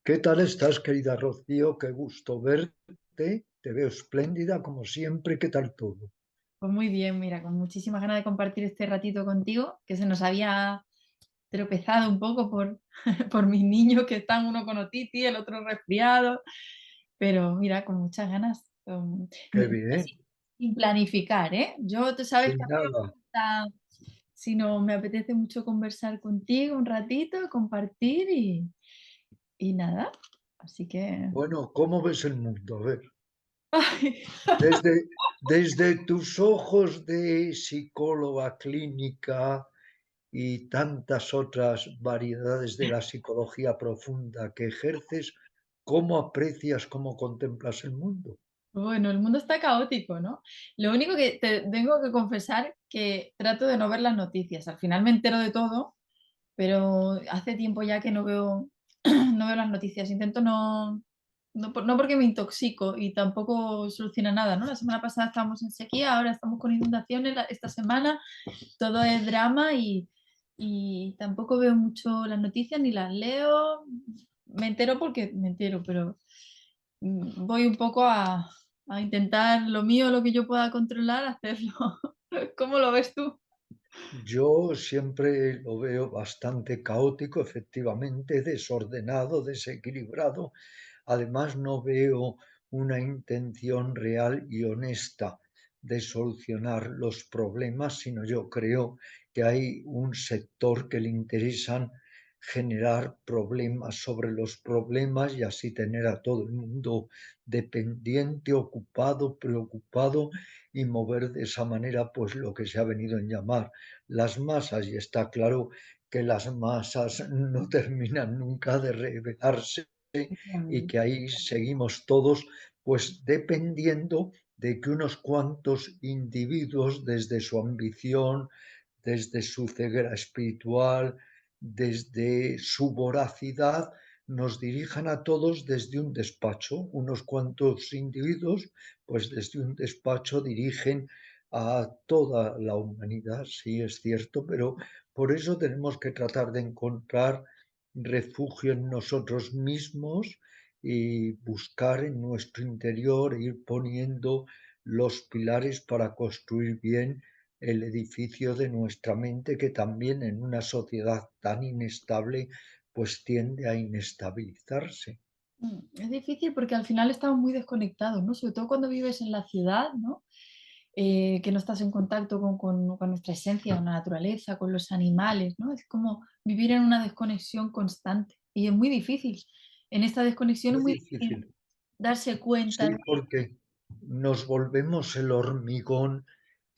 ¿Qué tal estás, querida Rocío? Qué gusto verte. Te veo espléndida como siempre. ¿Qué tal todo? Pues muy bien, mira, con muchísimas ganas de compartir este ratito contigo, que se nos había tropezado un poco por, por mis niños que están uno con otitis, el otro resfriado, pero mira, con muchas ganas, Qué bien. sin planificar, ¿eh? Tú sabes que Sin a mí no me nada. gusta, sino me apetece mucho conversar contigo un ratito, compartir y nada, así que... Bueno, ¿cómo ves el mundo? A ver, Ay, desde, desde tus ojos de psicóloga clínica y tantas otras variedades de la psicología profunda que ejerces, ¿cómo aprecias, cómo contemplas el mundo? bueno, el mundo está caótico, ¿no? Lo único que te tengo que confesar que trato de no ver las noticias. Al final me entero de todo, pero hace tiempo ya que no veo, no veo las noticias. Intento no porque me intoxico y tampoco soluciona nada, ¿no? La semana pasada estábamos en sequía, ahora estamos con inundaciones, esta semana todo es drama y tampoco veo mucho las noticias ni las leo. Me entero porque me entero, pero voy un poco a intentar lo mío, lo que yo pueda controlar, hacerlo. ¿Cómo lo ves tú? Yo siempre lo veo bastante caótico, efectivamente, desordenado, desequilibrado. Además, no veo una intención real y honesta de solucionar los problemas, sino yo creo que hay un sector que le interesan generar problemas sobre los problemas y así tener a todo el mundo dependiente, ocupado, preocupado y mover de esa manera pues lo que se ha venido en llamar las masas. Y está claro que las masas no terminan nunca de revelarse y que ahí seguimos todos pues dependiendo de que unos cuantos individuos desde su ambición, desde su ceguera espiritual, desde su voracidad, nos dirijan a todos desde un despacho. Unos cuantos individuos, pues desde un despacho dirigen a toda la humanidad, sí es cierto, pero por eso tenemos que tratar de encontrar refugio en nosotros mismos y buscar en nuestro interior e ir poniendo los pilares para construir bien el edificio de nuestra mente, que también en una sociedad tan inestable pues tiende a inestabilizarse. Es difícil porque al final estamos muy desconectados, ¿no? Sobre todo cuando vives en la ciudad, ¿no? Que no estás en contacto con nuestra esencia, con la naturaleza, con los animales, ¿no? Es como vivir en una desconexión constante y es muy difícil. En esta desconexión es Muy muy difícil. difícil darse cuenta Sí, de... porque nos volvemos el hormigón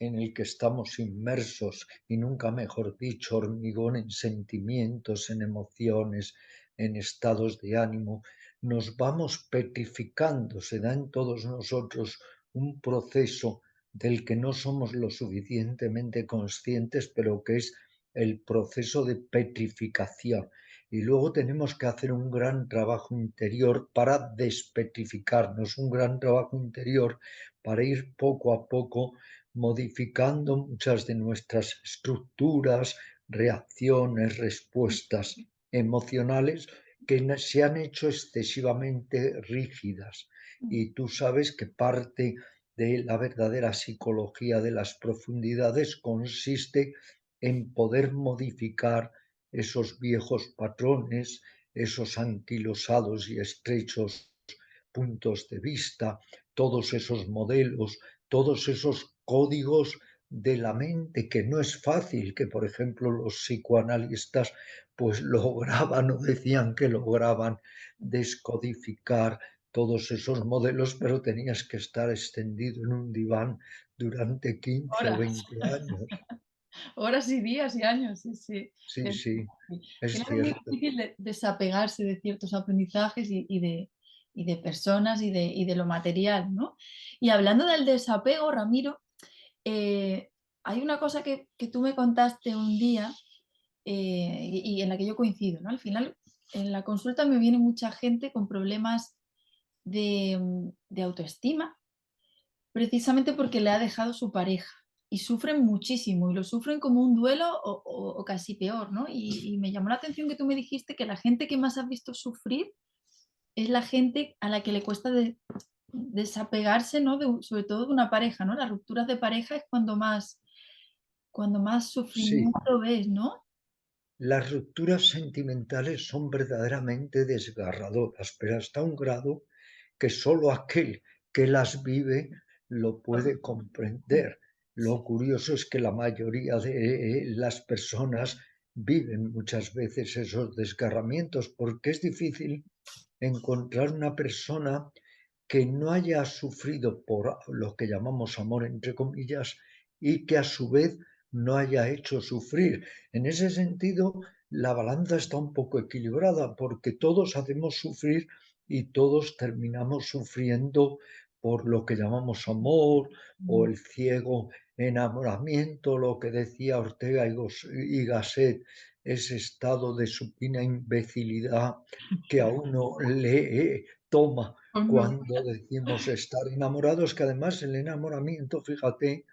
en el que estamos inmersos, y nunca mejor dicho, hormigón en sentimientos, en emociones, en estados de ánimo. Nos vamos petrificando, se da en todos nosotros un proceso del que no somos lo suficientemente conscientes, pero que es el proceso de petrificación. Y luego tenemos que hacer un gran trabajo interior para despetrificarnos, un gran trabajo interior para ir poco a poco modificando muchas de nuestras estructuras, reacciones, respuestas emocionales que se han hecho excesivamente rígidas. Y tú sabes que parte de la verdadera psicología de las profundidades consiste en poder modificar esos viejos patrones, esos anquilosados y estrechos puntos de vista, todos esos modelos, todos esos códigos de la mente, que no es fácil, que por ejemplo los psicoanalistas pues lograban o decían que lograban descodificar todos esos modelos, pero tenías que estar extendido en un diván durante 15 o Horas, 20 años. horas y días y años, sí, sí. Sí, Es sí, muy difícil. Al es final es muy cierto. difícil desapegarse de ciertos aprendizajes y de personas y de lo material, ¿no? Y hablando del desapego, Ramiro, eh, hay una cosa que tú me contaste un día y en la que yo coincido, ¿no? Al final, en la consulta me viene mucha gente con problemas de autoestima, precisamente porque le ha dejado su pareja. Y sufren muchísimo, y lo sufren como un duelo o casi peor, ¿no? Y me llamó la atención que tú me dijiste que la gente que más has visto sufrir es la gente a la que le cuesta desapegarse, ¿no? Sobre todo de una pareja, ¿no? Las rupturas de pareja es cuando más Sí. sufrimiento ves, ¿no? Las rupturas sentimentales son verdaderamente desgarradoras, pero hasta un grado que solo aquel que las vive lo puede comprender. Sí, Lo curioso es que la mayoría de las personas viven muchas veces esos desgarramientos porque es difícil encontrar una persona que no haya sufrido por lo que llamamos amor, entre comillas, y que a su vez no haya hecho sufrir. En ese sentido, la balanza está un poco equilibrada porque todos hacemos sufrir y todos terminamos sufriendo por lo que llamamos amor o mm, el ciego enamoramiento, lo que decía Ortega y Gasset, ese estado de supina imbecilidad que a uno le toma conducta, cuando decimos estar enamorados, que además el enamoramiento, fíjate,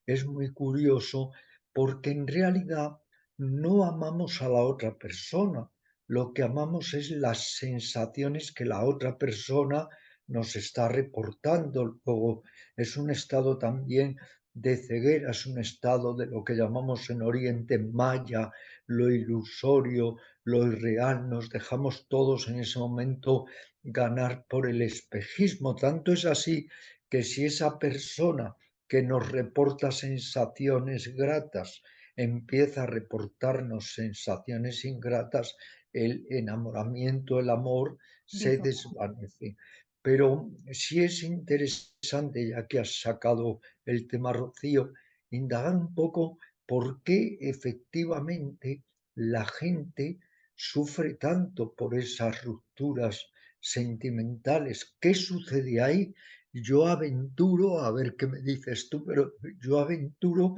es muy curioso porque en realidad no amamos a la otra persona, lo que amamos es las sensaciones que la otra persona nos está reportando. Luego es un estado también de ceguera, es un estado de lo que llamamos en Oriente maya, lo ilusorio, lo irreal, nos dejamos todos en ese momento ganar por el espejismo. Tanto es así que si esa persona que nos reporta sensaciones gratas empieza a reportarnos sensaciones ingratas, el enamoramiento, el amor se dijo. desvanece. Pero sí es interesante, ya que has sacado el tema Rocío, indagar un poco por qué efectivamente la gente sufre tanto por esas rupturas sentimentales. ¿Qué sucede ahí? Yo aventuro, a ver qué me dices tú, pero yo aventuro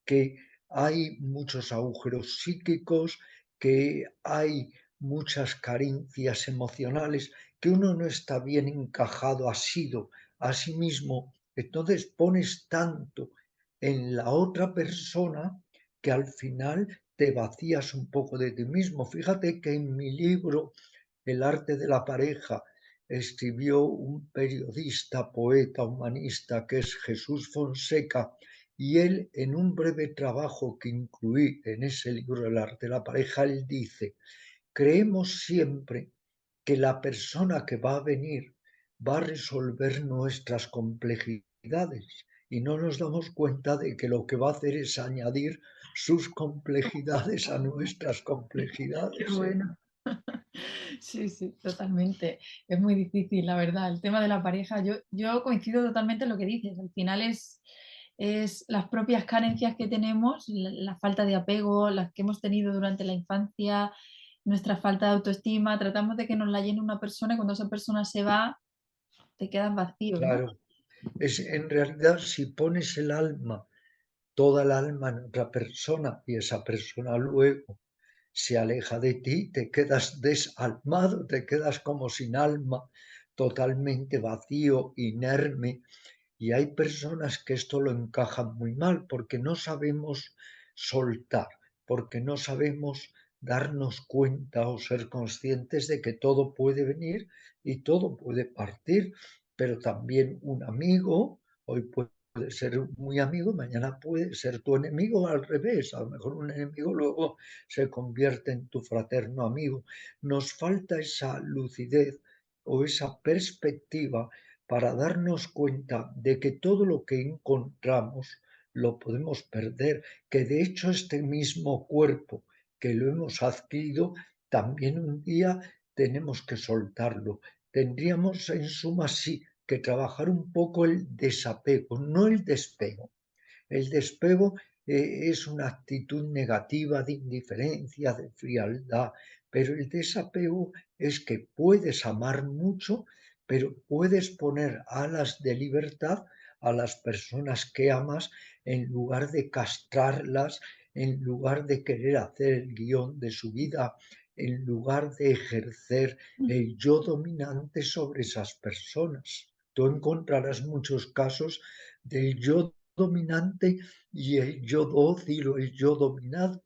que hay muchos agujeros psíquicos, que hay muchas carencias emocionales, que uno no está bien encajado, asido a sí mismo. Entonces pones tanto en la otra persona que al final te vacías un poco de ti mismo. Fíjate que en mi libro El arte de la pareja escribió un periodista, poeta, humanista que es Jesús Fonseca, y él en un breve trabajo que incluí en ese libro El arte de la pareja, él dice, creemos siempre que la persona que va a venir va a resolver nuestras complejidades y no nos damos cuenta de que lo que va a hacer es añadir sus complejidades a nuestras Qué complejidades, ¿eh? bueno. Sí, sí, totalmente. Es muy difícil, la verdad. El tema de la pareja, yo coincido totalmente en lo que dices. Al final es las propias carencias que tenemos, la falta de apego, las que hemos tenido durante la infancia, nuestra falta de autoestima. Tratamos de que nos la llene una persona y cuando esa persona se va, te quedas vacío, ¿no? Claro, es en realidad si pones el alma, toda el alma en otra persona y esa persona luego se aleja de ti, te quedas desalmado, te quedas como sin alma, totalmente vacío, inerme. Y hay personas que esto lo encajan muy mal porque no sabemos soltar, porque no sabemos darnos cuenta o ser conscientes de que todo puede venir y todo puede partir, pero también un amigo, hoy puede ser muy amigo, mañana puede ser tu enemigo o al revés, a lo mejor un enemigo luego se convierte en tu fraterno amigo. Nos falta esa lucidez o esa perspectiva para darnos cuenta de que todo lo que encontramos lo podemos perder, que de hecho este mismo cuerpo que lo hemos adquirido, también un día tenemos que soltarlo. Tendríamos en suma sí que trabajar un poco el desapego, no el despego. El despego es una actitud negativa de indiferencia, de frialdad, pero el desapego es que puedes amar mucho, pero puedes poner alas de libertad a las personas que amas en lugar de castrarlas, en lugar de querer hacer el guión de su vida, en lugar de ejercer el yo dominante sobre esas personas. Tú encontrarás muchos casos del yo dominante y el yo dócil o el yo dominado.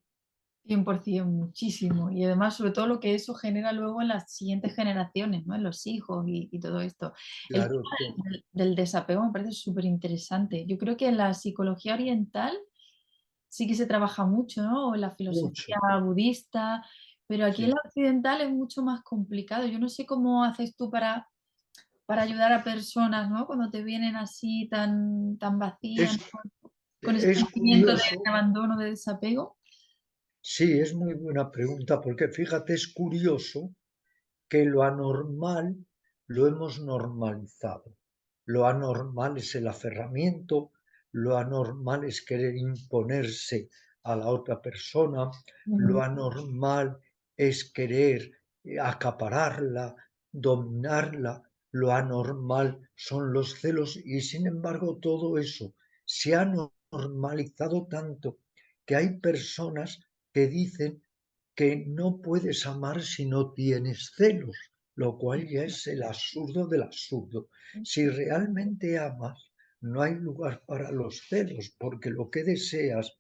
100%, muchísimo. Y además, sobre todo lo que eso genera luego en las siguientes generaciones, ¿no? En los hijos y todo esto. El Claro, tema del desapego me parece súper interesante. Yo creo que en la psicología oriental sí que se trabaja mucho, ¿no? O en la mucho. filosofía budista, pero aquí en Sí. la occidental es mucho más complicado. Yo no sé cómo haces tú para ayudar a personas, ¿no? Cuando te vienen así tan vacías, Es, ¿no? Con ese es sentimiento de curioso. abandono, de desapego. Sí, es muy buena pregunta, porque fíjate, es curioso que lo anormal lo hemos normalizado. Lo anormal es el aferramiento, lo anormal es querer imponerse a la otra persona, lo Ujú. anormal es querer acapararla, dominarla, lo anormal son los celos y sin embargo todo eso se ha normalizado tanto que hay personas que dicen que no puedes amar si no tienes celos, lo cual ya es el absurdo del absurdo. Si realmente amas, no hay lugar para los celos, porque lo que deseas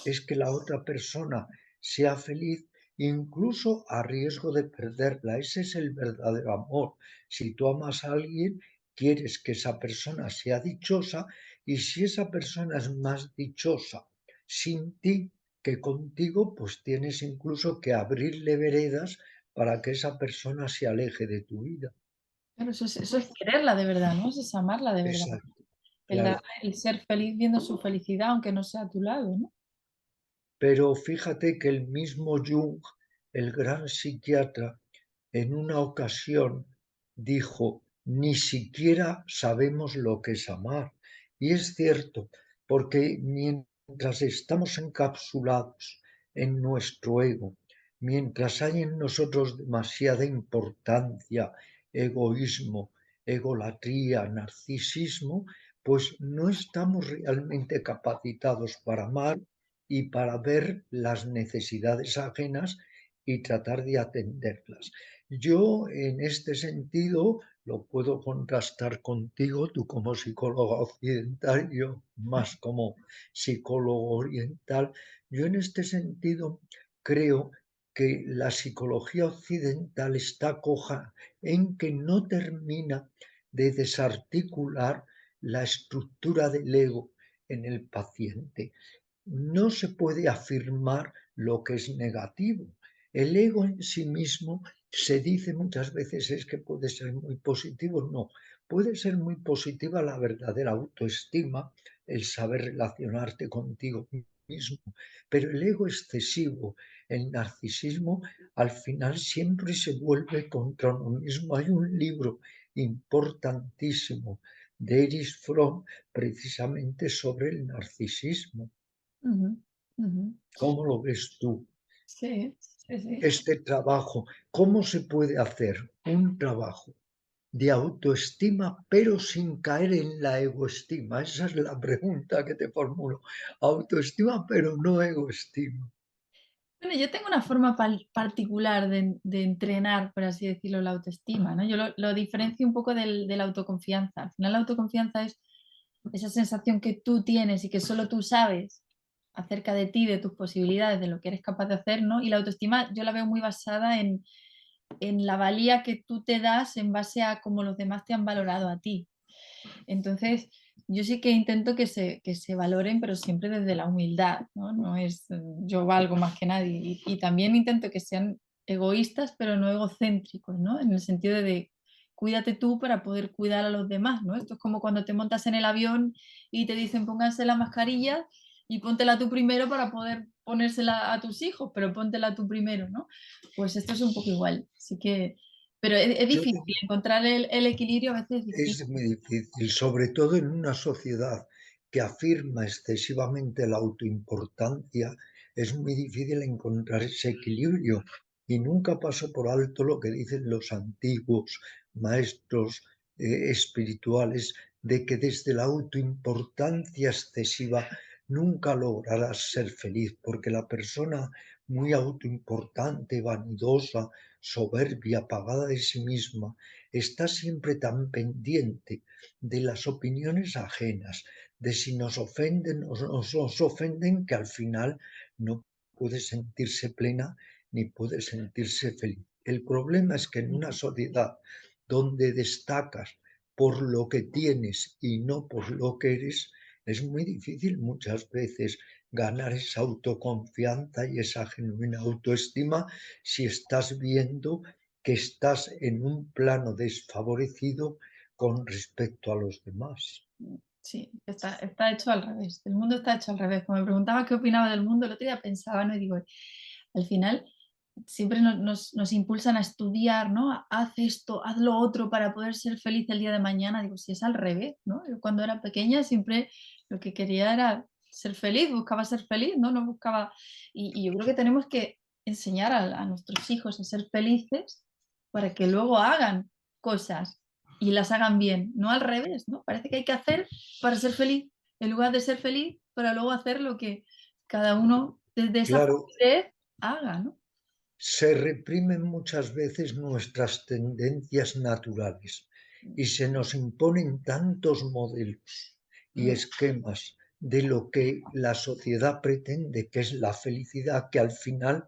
es que la otra persona sea feliz, incluso a riesgo de perderla. Ese es el verdadero amor. Si tú amas a alguien, quieres que esa persona sea dichosa, y si esa persona es más dichosa sin ti, que contigo, pues tienes incluso que abrirle veredas para que esa persona se aleje de tu vida. Claro, eso es quererla de verdad, ¿no? Eso es amarla de verdad. Exacto, El dar claro. el ser feliz viendo su felicidad, aunque no sea a tu lado, ¿no? Pero fíjate que el mismo Jung, el gran psiquiatra, en una ocasión dijo, ni siquiera sabemos lo que es amar. Y es cierto, porque mientras estamos encapsulados en nuestro ego, mientras hay en nosotros demasiada importancia, egoísmo, egolatría, narcisismo, pues no estamos realmente capacitados para amar y para ver las necesidades ajenas y tratar de atenderlas. Yo, en este sentido, lo puedo contrastar contigo, tú como psicóloga occidental, yo más como psicólogo oriental. Yo en este sentido creo que la psicología occidental está coja en que no termina de desarticular la estructura del ego en el paciente. No se puede afirmar lo que es negativo. El ego en sí mismo se dice muchas veces es que puede ser muy positivo. No, puede ser muy positiva la verdadera autoestima, el saber relacionarte contigo mismo, pero el ego excesivo, el narcisismo, al final siempre se vuelve contra uno mismo. Hay un libro importantísimo de Erich Fromm precisamente sobre el narcisismo. Ujú, ujú. ¿Cómo lo ves tú? Sí, sí, sí. Este trabajo, ¿cómo se puede hacer un trabajo de autoestima pero sin caer en la egoestima? Esa es la pregunta que te formulo. Autoestima pero no egoestima. Bueno, yo tengo una forma particular de entrenar, por así decirlo, la autoestima, ¿no? Yo lo diferencio un poco de la autoconfianza. Al final, la autoconfianza es esa sensación que tú tienes y que solo tú sabes acerca de ti, de tus posibilidades, de lo que eres capaz de hacer, ¿no? Y la autoestima yo la veo muy basada en la valía que tú te das en base a cómo los demás te han valorado a ti. Entonces, yo sí que intento que se valoren, pero siempre desde la humildad, ¿no? No es yo valgo más que nadie. Y también intento que sean egoístas, pero no egocéntricos, ¿no? En el sentido de cuídate tú para poder cuidar a los demás, ¿no? Esto es como cuando te montas en el avión y te dicen pónganse la mascarilla y póntela tú primero para poder ponérsela a tus hijos, pero póntela tú primero, ¿no? Pues esto es un poco igual. Así que, pero es Yo difícil, encontrar el equilibrio a veces es difícil. Es muy difícil, sobre todo en una sociedad que afirma excesivamente la autoimportancia, es muy difícil encontrar ese equilibrio. Y nunca paso por alto lo que dicen los antiguos maestros espirituales, de que desde la autoimportancia excesiva nunca lograrás ser feliz, porque la persona muy autoimportante, vanidosa, soberbia, apagada de sí misma, está siempre tan pendiente de las opiniones ajenas, de si nos ofenden o nos ofenden, que al final no puede sentirse plena ni puede sentirse feliz. El problema es que en una sociedad donde destacas por lo que tienes y no por lo que eres, es muy difícil muchas veces ganar esa autoconfianza y esa genuina autoestima si estás viendo que estás en un plano desfavorecido con respecto a los demás. Sí, está hecho al revés. El mundo está hecho al revés. Cuando me preguntaba qué opinaba del mundo, el otro día pensaba, ¿no? Y digo, al final siempre nos impulsan a estudiar, ¿no? Haz esto, haz lo otro para poder ser feliz el día de mañana. Digo, si es al revés, ¿no? Yo cuando era pequeña siempre lo que quería era ser feliz, buscaba ser feliz, ¿no? No buscaba... Y yo creo que tenemos que enseñar a nuestros hijos a ser felices para que luego hagan cosas y las hagan bien, no al revés, ¿no? Parece que hay que hacer para ser feliz, en lugar de ser feliz para luego hacer lo que cada uno desde esa Claro, felicidad haga, ¿no? se reprimen muchas veces nuestras tendencias naturales y se nos imponen tantos modelos y Mm, esquemas de lo que la sociedad pretende que es la felicidad, que al final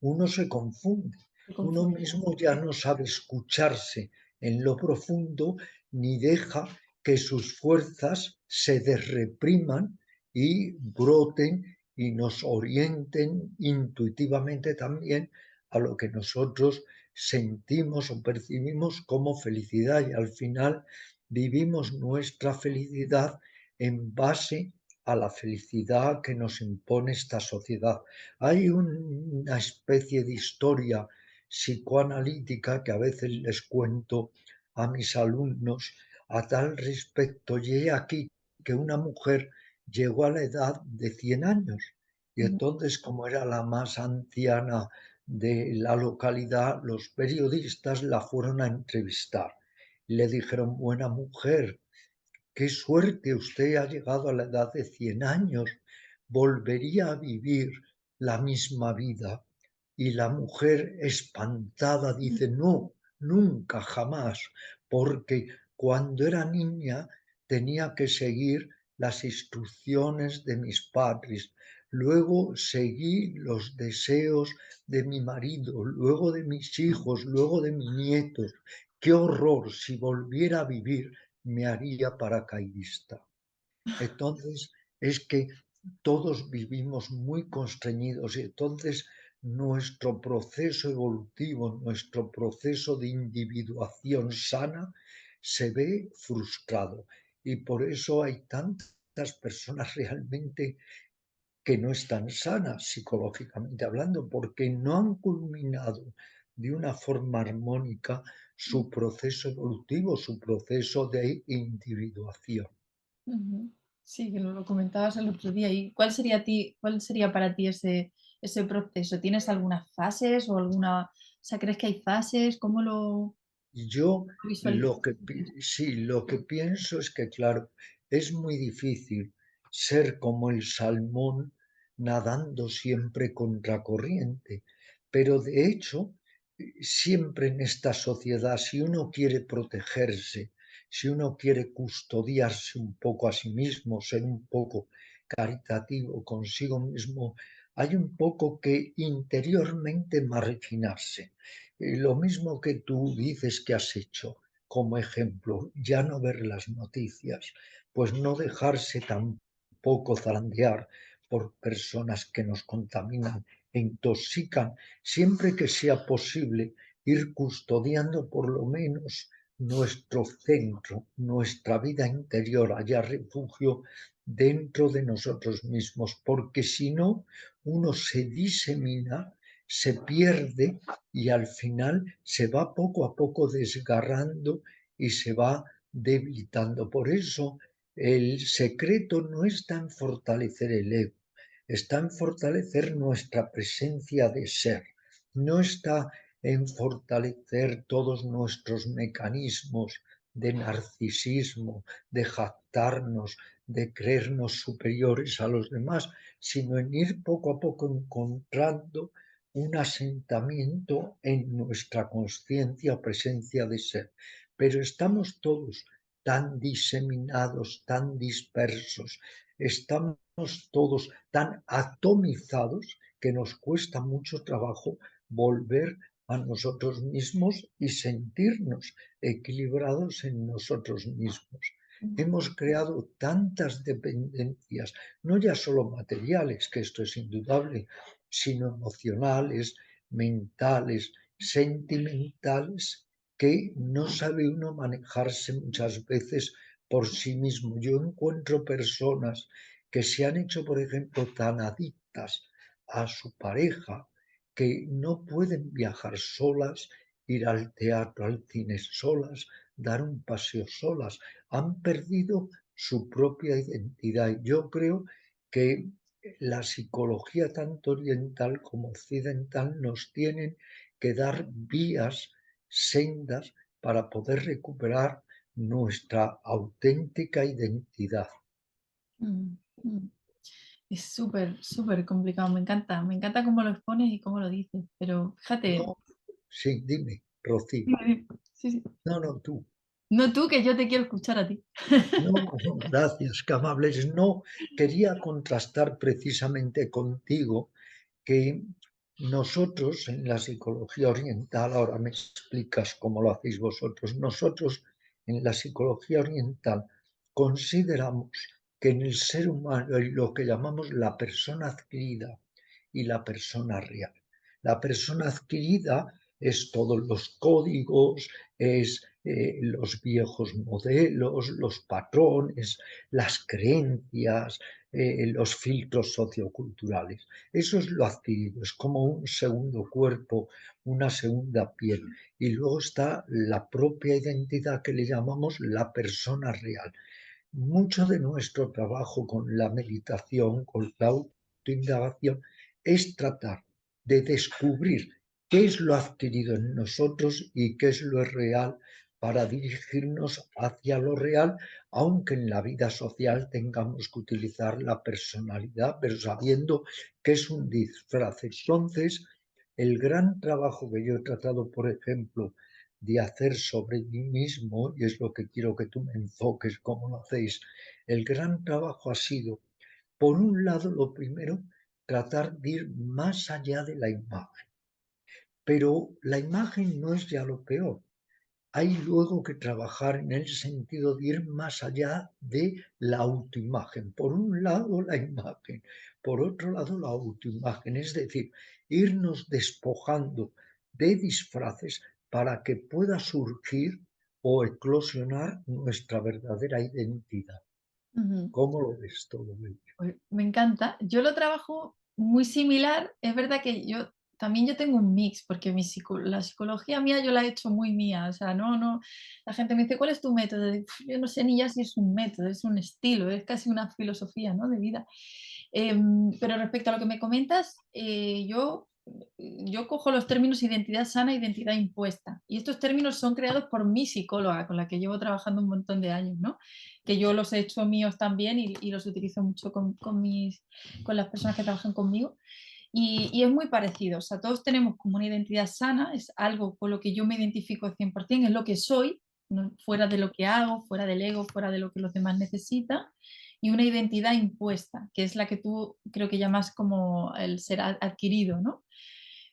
uno se confunde. se Uno confunde. mismo ya no sabe escucharse en lo profundo ni deja que sus fuerzas se desrepriman y broten y nos orienten intuitivamente también a lo que nosotros sentimos o percibimos como felicidad y al final vivimos nuestra felicidad en base a la felicidad que nos impone esta sociedad. Hay una especie de historia psicoanalítica que a veces les cuento a mis alumnos a tal respecto, y he aquí que una mujer llegó a la edad de 100 años y Ujú, entonces, como era la más anciana de la localidad, los periodistas la fueron a entrevistar. Le dijeron, buena mujer, qué suerte, usted ha llegado a la edad de 100 años, volvería a vivir la misma vida. Y la mujer espantada dice, no, nunca, jamás, porque cuando era niña tenía que seguir las instrucciones de mis padres, luego seguí los deseos de mi marido, luego de mis hijos, luego de mis nietos. Qué horror, si volviera a vivir me haría paracaidista. Entonces, es que todos vivimos muy constreñidos y entonces nuestro proceso evolutivo, nuestro proceso de individuación sana se ve frustrado. Y por eso hay tantas personas realmente que no están sanas psicológicamente hablando, porque no han culminado de una forma armónica su proceso evolutivo, su proceso de individuación. ujú. Sí, que lo comentabas el otro día. ¿Y cuál sería para ti ese proceso? ¿Tienes algunas fases o alguna, o sea, crees que hay fases? ¿Cómo lo Y yo visualizas? sí, lo que pienso es que, claro, es muy difícil ser como el salmón nadando siempre contracorriente, pero de hecho, siempre en esta sociedad, si uno quiere protegerse, si uno quiere custodiarse un poco a sí mismo, ser un poco caritativo consigo mismo, hay un poco que interiormente marginarse. Lo mismo que tú dices que has hecho como ejemplo, ya no ver las noticias, pues no dejarse tampoco zarandear por personas que nos contaminan e intoxican, siempre que sea posible ir custodiando por lo menos nuestro centro, nuestra vida interior, hallar refugio dentro de nosotros mismos, porque si no, uno se disemina, se pierde y al final se va poco a poco desgarrando y se va debilitando. Por eso el secreto no está en fortalecer el ego, está en fortalecer nuestra presencia de ser, no está en fortalecer todos nuestros mecanismos de narcisismo, de jactarnos, de creernos superiores a los demás, sino en ir poco a poco encontrando un asentamiento en nuestra conciencia o presencia de ser. Pero estamos todos tan diseminados, tan dispersos, estamos todos tan atomizados que nos cuesta mucho trabajo volver a nosotros mismos y sentirnos equilibrados en nosotros mismos. Mm, Hemos creado tantas dependencias, no ya solo materiales, que esto es indudable, sino emocionales, mentales, sentimentales, que no sabe uno manejarse muchas veces por sí mismo. Yo encuentro personas que se han hecho, por ejemplo, tan adictas a su pareja que no pueden viajar solas, ir al teatro, al cine solas, dar un paseo solas. Han perdido su propia identidad. Y yo creo que la psicología tanto oriental como occidental nos tienen que dar vías, sendas, para poder recuperar nuestra auténtica identidad. mm, mm. Es súper, súper complicado, me encanta cómo lo expones y cómo lo dices, pero fíjate, No, sí, dime, Rocío. dime, dime. Sí, sí. No, no, tú. No tú, que yo te quiero escuchar a ti. No, no, gracias, qué amables. No, quería contrastar precisamente contigo que nosotros en la psicología oriental, ahora me explicas cómo lo hacéis vosotros, nosotros en la psicología oriental consideramos que en el ser humano hay lo que llamamos la persona adquirida y la persona real. La persona adquirida es todos los códigos, es los viejos modelos, los patrones, las creencias, los filtros socioculturales. Eso es lo adquirido, es como un segundo cuerpo, una segunda piel. Y luego está la propia identidad que le llamamos la persona real. Mucho de nuestro trabajo con la meditación, con la autoindagación, es tratar de descubrir qué es lo adquirido en nosotros y qué es lo real para dirigirnos hacia lo real, aunque en la vida social tengamos que utilizar la personalidad, pero sabiendo que es un disfraz. Entonces, el gran trabajo que yo he tratado, por ejemplo, de hacer sobre mí mismo, y es lo que quiero que tú me enfoques, cómo lo hacéis, el gran trabajo ha sido, por un lado, lo primero, tratar de ir más allá de la imagen. Pero la imagen no es ya lo peor. Hay luego que trabajar en el sentido de ir más allá de la autoimagen. Por un lado, la imagen, por otro lado, la autoimagen. Es decir, irnos despojando de disfraces para que pueda surgir o eclosionar nuestra verdadera identidad. Ujú. ¿Cómo lo ves todo ello? Pues me encanta. Yo lo trabajo muy similar. Es verdad que yo tengo un mix, porque la psicología mía yo la he hecho muy mía. O sea, no, la gente me dice, ¿cuál es tu método? Digo, yo no sé ni ya si es un método, es un estilo, es casi una filosofía, ¿no? De vida. Pero respecto a lo que me comentas, yo cojo los términos identidad sana e identidad impuesta. Y estos términos son creados por mi psicóloga, con la que llevo trabajando un montón de años, ¿no? Que yo los he hecho míos también y los utilizo mucho con las personas que trabajan conmigo. Y es muy parecido, o sea, todos tenemos como una identidad sana, es algo con lo que yo me identifico 100%, es lo que soy, ¿no? Fuera de lo que hago, fuera del ego, fuera de lo que los demás necesitan, y una identidad impuesta, que es la que tú creo que llamas como el ser adquirido, ¿no?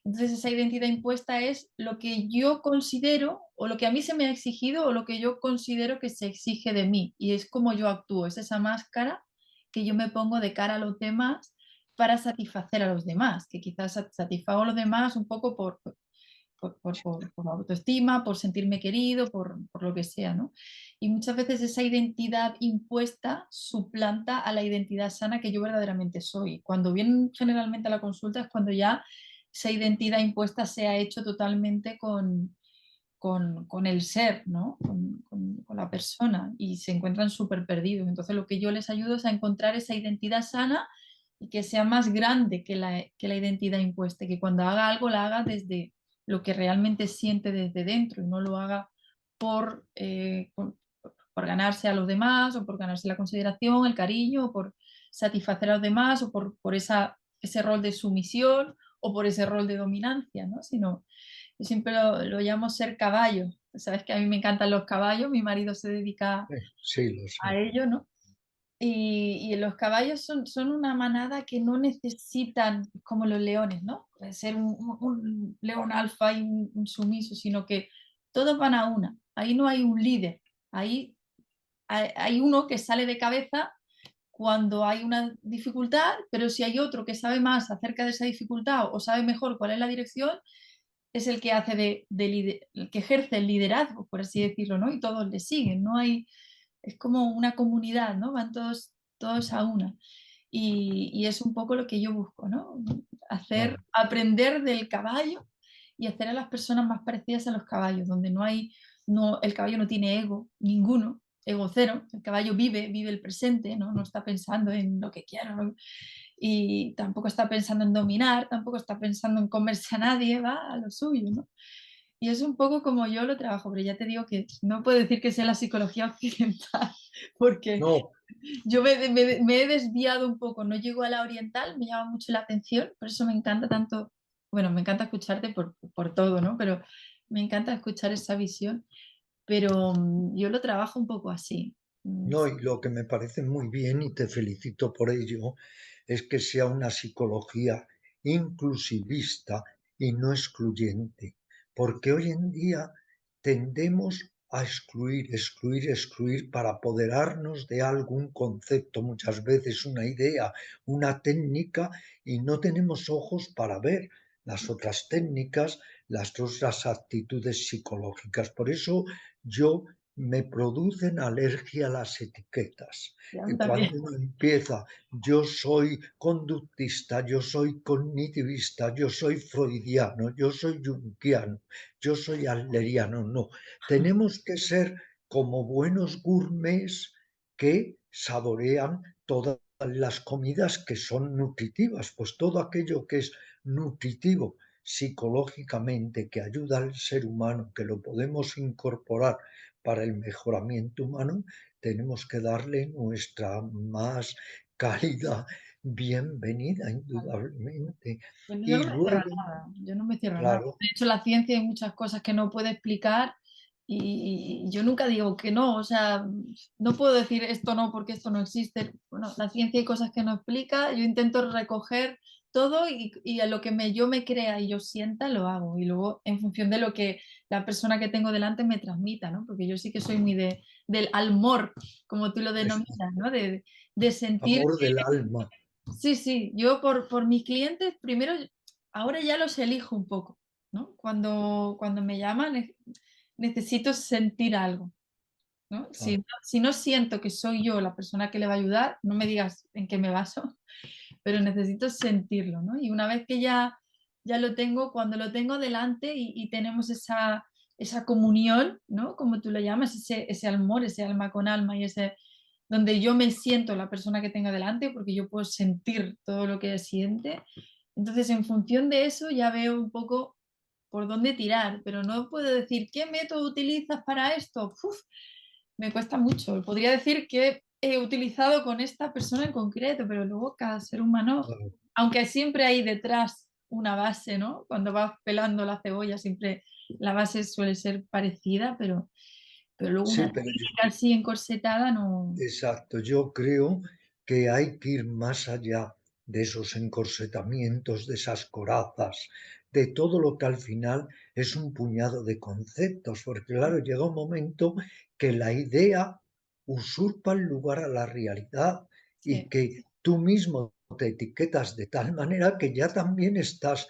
Entonces esa identidad impuesta es lo que yo considero o lo que a mí se me ha exigido o lo que yo considero que se exige de mí y es como yo actúo, es esa máscara que yo me pongo de cara a los demás para satisfacer a los demás, que quizás satisfago a los demás un poco por autoestima, por sentirme querido, por lo que sea, ¿no? Y muchas veces esa identidad impuesta suplanta a la identidad sana que yo verdaderamente soy. Cuando vienen generalmente a la consulta es cuando ya esa identidad impuesta se ha hecho totalmente con el ser, ¿no? Con la persona y se encuentran súper perdidos. Entonces lo que yo les ayudo es a encontrar esa identidad sana y que sea más grande que la identidad impuesta, y que cuando haga algo la haga desde lo que realmente siente desde dentro y no lo haga por, eh, por, por ganarse a los demás o por ganarse la consideración, el cariño, o por satisfacer a los demás o por ese rol de sumisión o por ese rol de dominancia, ¿no? Sino yo siempre lo llamo ser caballo. Sabes que a mí me encantan los caballos, mi marido se dedica Sí, lo a sé. ello, ¿no? Y los caballos son una manada que no necesitan, como los leones, ¿no? Puede ser un león alfa y un sumiso, sino que todos van a una. Ahí no hay un líder. Ahí hay uno que sale de cabeza cuando hay una dificultad, pero si hay otro que sabe más acerca de esa dificultad o sabe mejor cuál es la dirección, es el que hace el que ejerce el liderazgo, por así decirlo, ¿no? Y todos le siguen, no hay, es como una comunidad, ¿no? Van todos a una. Y es un poco lo que yo busco, ¿no? Claro. Aprender del caballo y hacer a las personas más parecidas a los caballos, donde no hay, no, el caballo no tiene ego, ninguno, ego cero, el caballo vive el presente, ¿no? No está pensando en lo que quiero, ¿no? Y tampoco está pensando en dominar, tampoco está pensando en comerse a nadie, va a lo suyo, ¿no? Y es un poco como yo lo trabajo, pero ya te digo que no puedo decir que sea la psicología occidental, porque No, yo me he desviado un poco, no llego a la oriental, me llama mucho la atención, por eso me encanta tanto, bueno, me encanta escucharte por todo, ¿no? Pero me encanta escuchar esa visión, pero yo lo trabajo un poco así. no, y lo que me parece muy bien, y te felicito por ello, es que sea una psicología inclusivista y no excluyente, porque hoy en día tendemos a excluir, excluir, excluir para apoderarnos de algún concepto, muchas veces una idea, una técnica, y no tenemos ojos para ver las otras técnicas, las otras actitudes psicológicas. Por eso yo me producen alergia las etiquetas. Ya, Y también. cuando uno empieza, yo soy conductista, yo soy cognitivista, yo soy freudiano, yo soy junguiano, yo soy adleriano, no. Tenemos que ser como buenos gourmets que saborean todas las comidas que son nutritivas, pues todo aquello que es nutritivo psicológicamente, que ayuda al ser humano, que lo podemos incorporar para el mejoramiento humano, tenemos que darle nuestra más cálida bienvenida, indudablemente. Bueno, yo Y no me cierro a luego, nada, yo no me cierro a nada. claro, De hecho, la ciencia hay muchas cosas que no puede explicar y yo nunca digo que no, o sea, no puedo decir esto no porque esto no existe. Bueno, la ciencia hay cosas que no explica, yo intento recoger todo y a lo que yo me crea y yo sienta, lo hago. Y luego, en función de lo que la persona que tengo delante me transmita, ¿no? Porque yo sí que soy muy del almor, como tú lo es denominas, ¿no? De sentir. amor del alma. Sí, sí, yo por mis clientes, primero, ahora ya los elijo un poco, ¿no? Cuando me llaman, necesito sentir algo, ¿no? Claro. Si no siento que soy yo la persona que le va a ayudar, no me digas en qué me baso, pero necesito sentirlo, ¿no? Y una vez que ya lo tengo, cuando lo tengo delante y tenemos esa comunión, ¿no? Como tú lo llamas, ese amor, ese alma con alma y ese donde yo me siento la persona que tengo delante, porque yo puedo sentir todo lo que ella siente. Entonces, en función de eso, ya veo un poco por dónde tirar, pero no puedo decir qué método utilizas para esto. Uf, me cuesta mucho. Podría decir que he utilizado con esta persona en concreto, pero luego cada ser humano, Claro. aunque siempre hay detrás una base, ¿no? Cuando vas pelando la cebolla, siempre la base suele ser parecida, pero luego Sí, una pero técnica así encorsetada no. exacto, yo creo que hay que ir más allá de esos encorsetamientos, de esas corazas, de todo lo que al final es un puñado de conceptos, porque claro, llega un momento que la idea usurpa el lugar a la realidad y Sí, que tú mismo te etiquetas de tal manera que ya también estás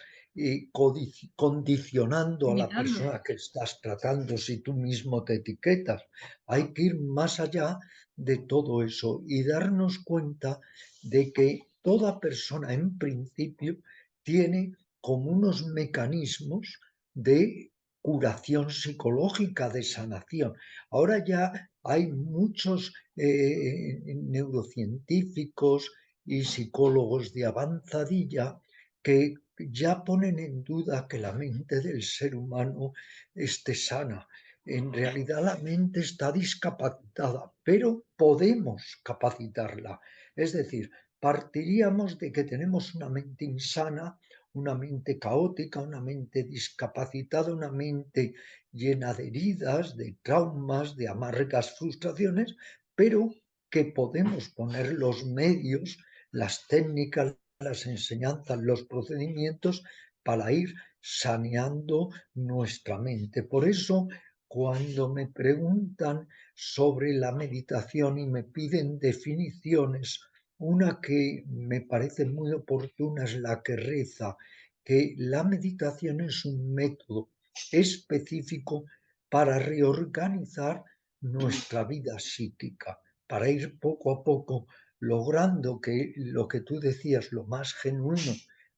condicionando a la imitando. persona que estás tratando si tú mismo te etiquetas. Hay que ir más allá de todo eso y darnos cuenta de que toda persona en principio tiene como unos mecanismos de curación psicológica, de sanación. Ahora ya hay muchos neurocientíficos y psicólogos de avanzadilla que ya ponen en duda que la mente del ser humano esté sana. En realidad la mente está discapacitada, pero podemos capacitarla. Es decir, partiríamos de que tenemos una mente insana, una mente caótica, una mente discapacitada, una mente llena de heridas, de traumas, de amargas frustraciones, pero que podemos poner los medios, las técnicas, las enseñanzas, los procedimientos para ir saneando nuestra mente. Por eso, cuando me preguntan sobre la meditación y me piden definiciones, una que me parece muy oportuna es la que reza que la meditación es un método específico para reorganizar nuestra vida psíquica, para ir poco a poco logrando que lo que tú decías, lo más genuino,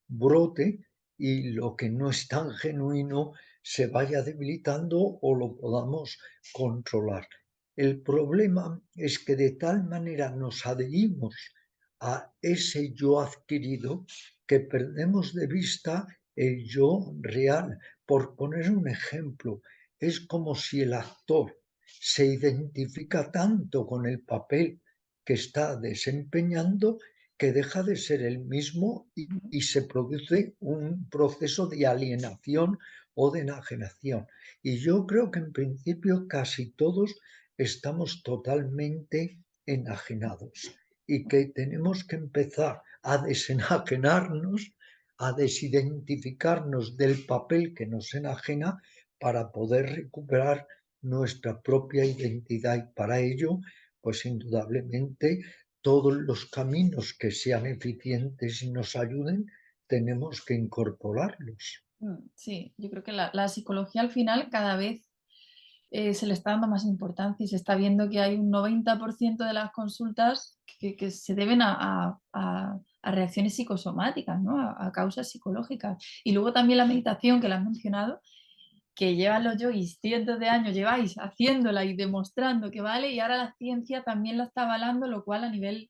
brote y lo que no es tan genuino se vaya debilitando o lo podamos controlar. El problema es que de tal manera nos adherimos a ese yo adquirido que perdemos de vista el yo real. Por poner un ejemplo, es como si el actor se identifica tanto con el papel que está desempeñando que deja de ser el mismo y se produce un proceso de alienación o de enajenación. Y yo creo que en principio casi todos estamos totalmente enajenados y que tenemos que empezar a desenajenarnos, a desidentificarnos del papel que nos enajena para poder recuperar nuestra propia identidad y para ello, pues indudablemente todos los caminos que sean eficientes y nos ayuden, tenemos que incorporarlos. Sí, yo creo que la psicología al final cada vez se le está dando más importancia y se está viendo que hay un 90% de las consultas que se deben a reacciones psicosomáticas, ¿no? A causas psicológicas. Y luego también la meditación, que la has mencionado, que llevan los yogis cientos de años, lleváis haciéndola y demostrando que vale, y ahora la ciencia también la está avalando, lo cual a nivel,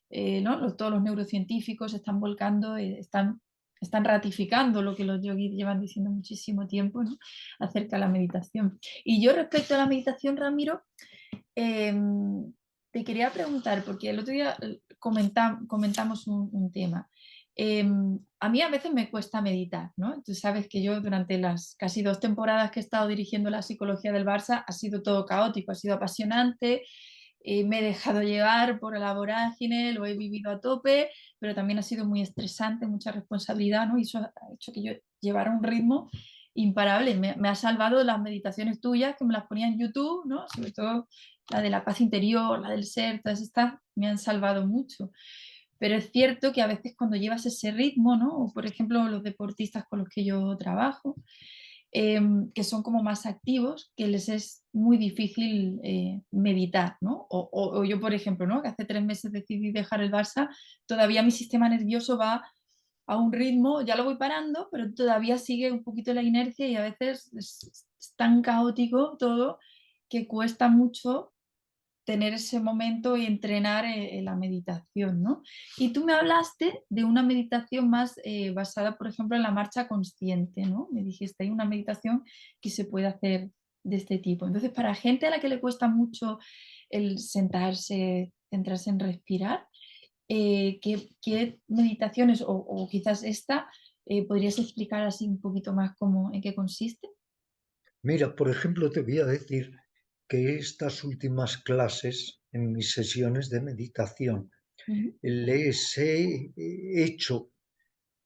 ¿no? Todos los neurocientíficos están volcando, están ratificando lo que los yogis llevan diciendo muchísimo tiempo, ¿no? Acerca de la meditación. Y yo respecto a la meditación, Ramiro, te quería preguntar, porque el otro día comentamos un tema. A mí a veces me cuesta meditar, ¿no? Tú sabes que yo durante las casi 2 temporadas que he estado dirigiendo la psicología del Barça ha sido todo caótico, ha sido apasionante, me he dejado llevar por la vorágine, lo he vivido a tope, pero también ha sido muy estresante, mucha responsabilidad, ¿no? Y eso ha hecho que yo llevara un ritmo imparable. Me ha salvado las meditaciones tuyas, que me las ponía en YouTube, ¿no? Sobre todo la de la paz interior, la del ser, todas estas me han salvado mucho. Pero es cierto que a veces cuando llevas ese ritmo, ¿no? O por ejemplo los deportistas con los que yo trabajo, que son como más activos, que les es muy difícil meditar, ¿no? O yo, por ejemplo, ¿no? Que hace 3 meses decidí dejar el Barça, todavía mi sistema nervioso va a un ritmo, ya lo voy parando, pero todavía sigue un poquito la inercia y a veces es tan caótico todo que cuesta mucho tener ese momento y entrenar en la meditación, ¿no? Y tú me hablaste de una meditación más basada, por ejemplo, en la marcha consciente, ¿no? Me dijiste, hay una meditación que se puede hacer de este tipo. Entonces, para gente a la que le cuesta mucho el sentarse, centrarse en respirar, ¿qué meditaciones o quizás esta podrías explicar así un poquito más cómo, en qué consiste? Mira, por ejemplo, te voy a decir que estas últimas clases en mis sesiones de meditación Ujú, les he hecho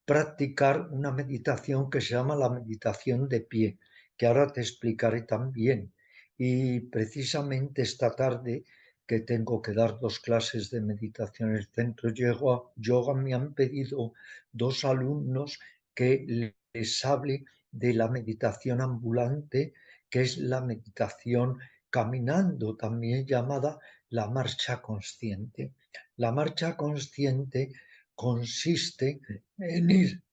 practicar una meditación que se llama la meditación de pie, que ahora te explicaré también. Y precisamente esta tarde, que tengo que dar 2 clases de meditación en el centro yoga, me han pedido 2 alumnos que les hable de la meditación ambulante, que es la meditación caminando, también llamada la marcha consciente. La marcha consciente consiste en ir,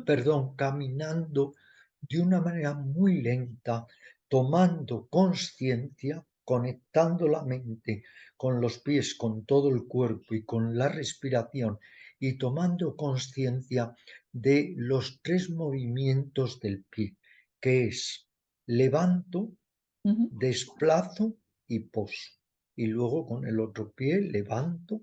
perdón, caminando de una manera muy lenta, tomando conciencia, conectando la mente con los pies, con todo el cuerpo y con la respiración, y tomando conciencia de los 3 movimientos del pie, que es levanto, ujú, desplazo y poso. Y luego con el otro pie levanto,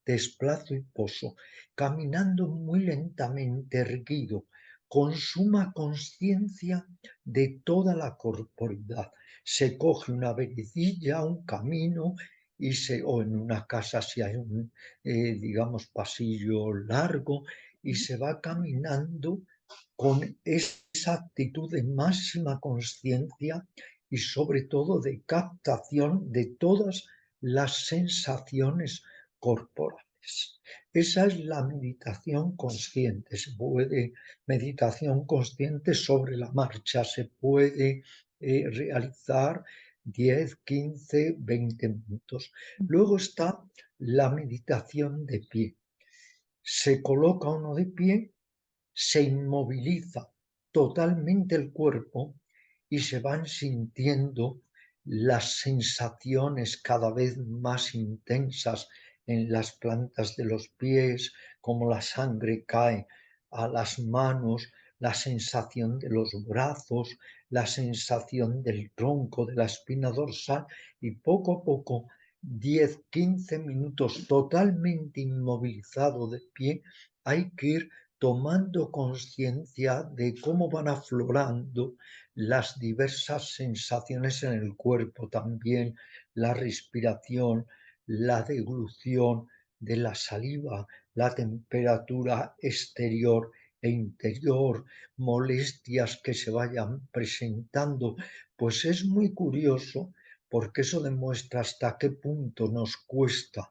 desplazo y poso, caminando muy lentamente, erguido, con suma conciencia de toda la corporidad. Se coge una veredilla, un camino, o en una casa si hay un, digamos, pasillo largo, y se va caminando con esa actitud de máxima consciencia y sobre todo de captación de todas las sensaciones corporales. Esa es la meditación consciente. Se puede, meditación consciente sobre la marcha, se puede realizar 10, 15, 20 minutos. Luego está la meditación de pie. Se coloca uno de pie, se inmoviliza totalmente el cuerpo y se van sintiendo las sensaciones cada vez más intensas en las plantas de los pies, como la sangre cae a las manos, la sensación de los brazos, la sensación del tronco, de la espina dorsal, y poco a poco, 10, 15 minutos totalmente inmovilizado de pie, hay que ir tomando conciencia de cómo van aflorando las diversas sensaciones en el cuerpo, también la respiración, la deglución de la saliva, la temperatura exterior e interior, molestias que se vayan presentando. Pues es muy curioso porque eso demuestra hasta qué punto nos cuesta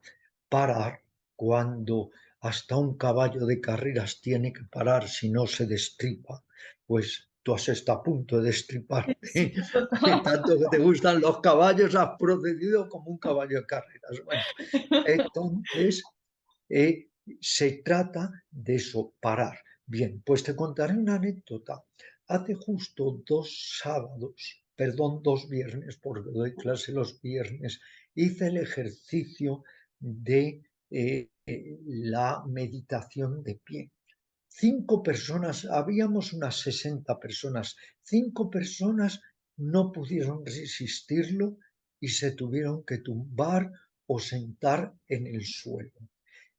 parar cuando hasta un caballo de carreras tiene que parar si no se destripa. Pues tú has estado a punto de Sí, destriparte, y total. tanto que te gustan los caballos, has procedido como un caballo de carreras. Bueno, entonces se trata de eso, parar. Bien, pues te contaré una anécdota. Hace justo 2 sábados, perdón, 2 viernes, porque doy clase los viernes, hice el ejercicio de la meditación de pie. 5 personas, habíamos unas 60 personas, 5 personas no pudieron resistirlo y se tuvieron que tumbar o sentar en el suelo.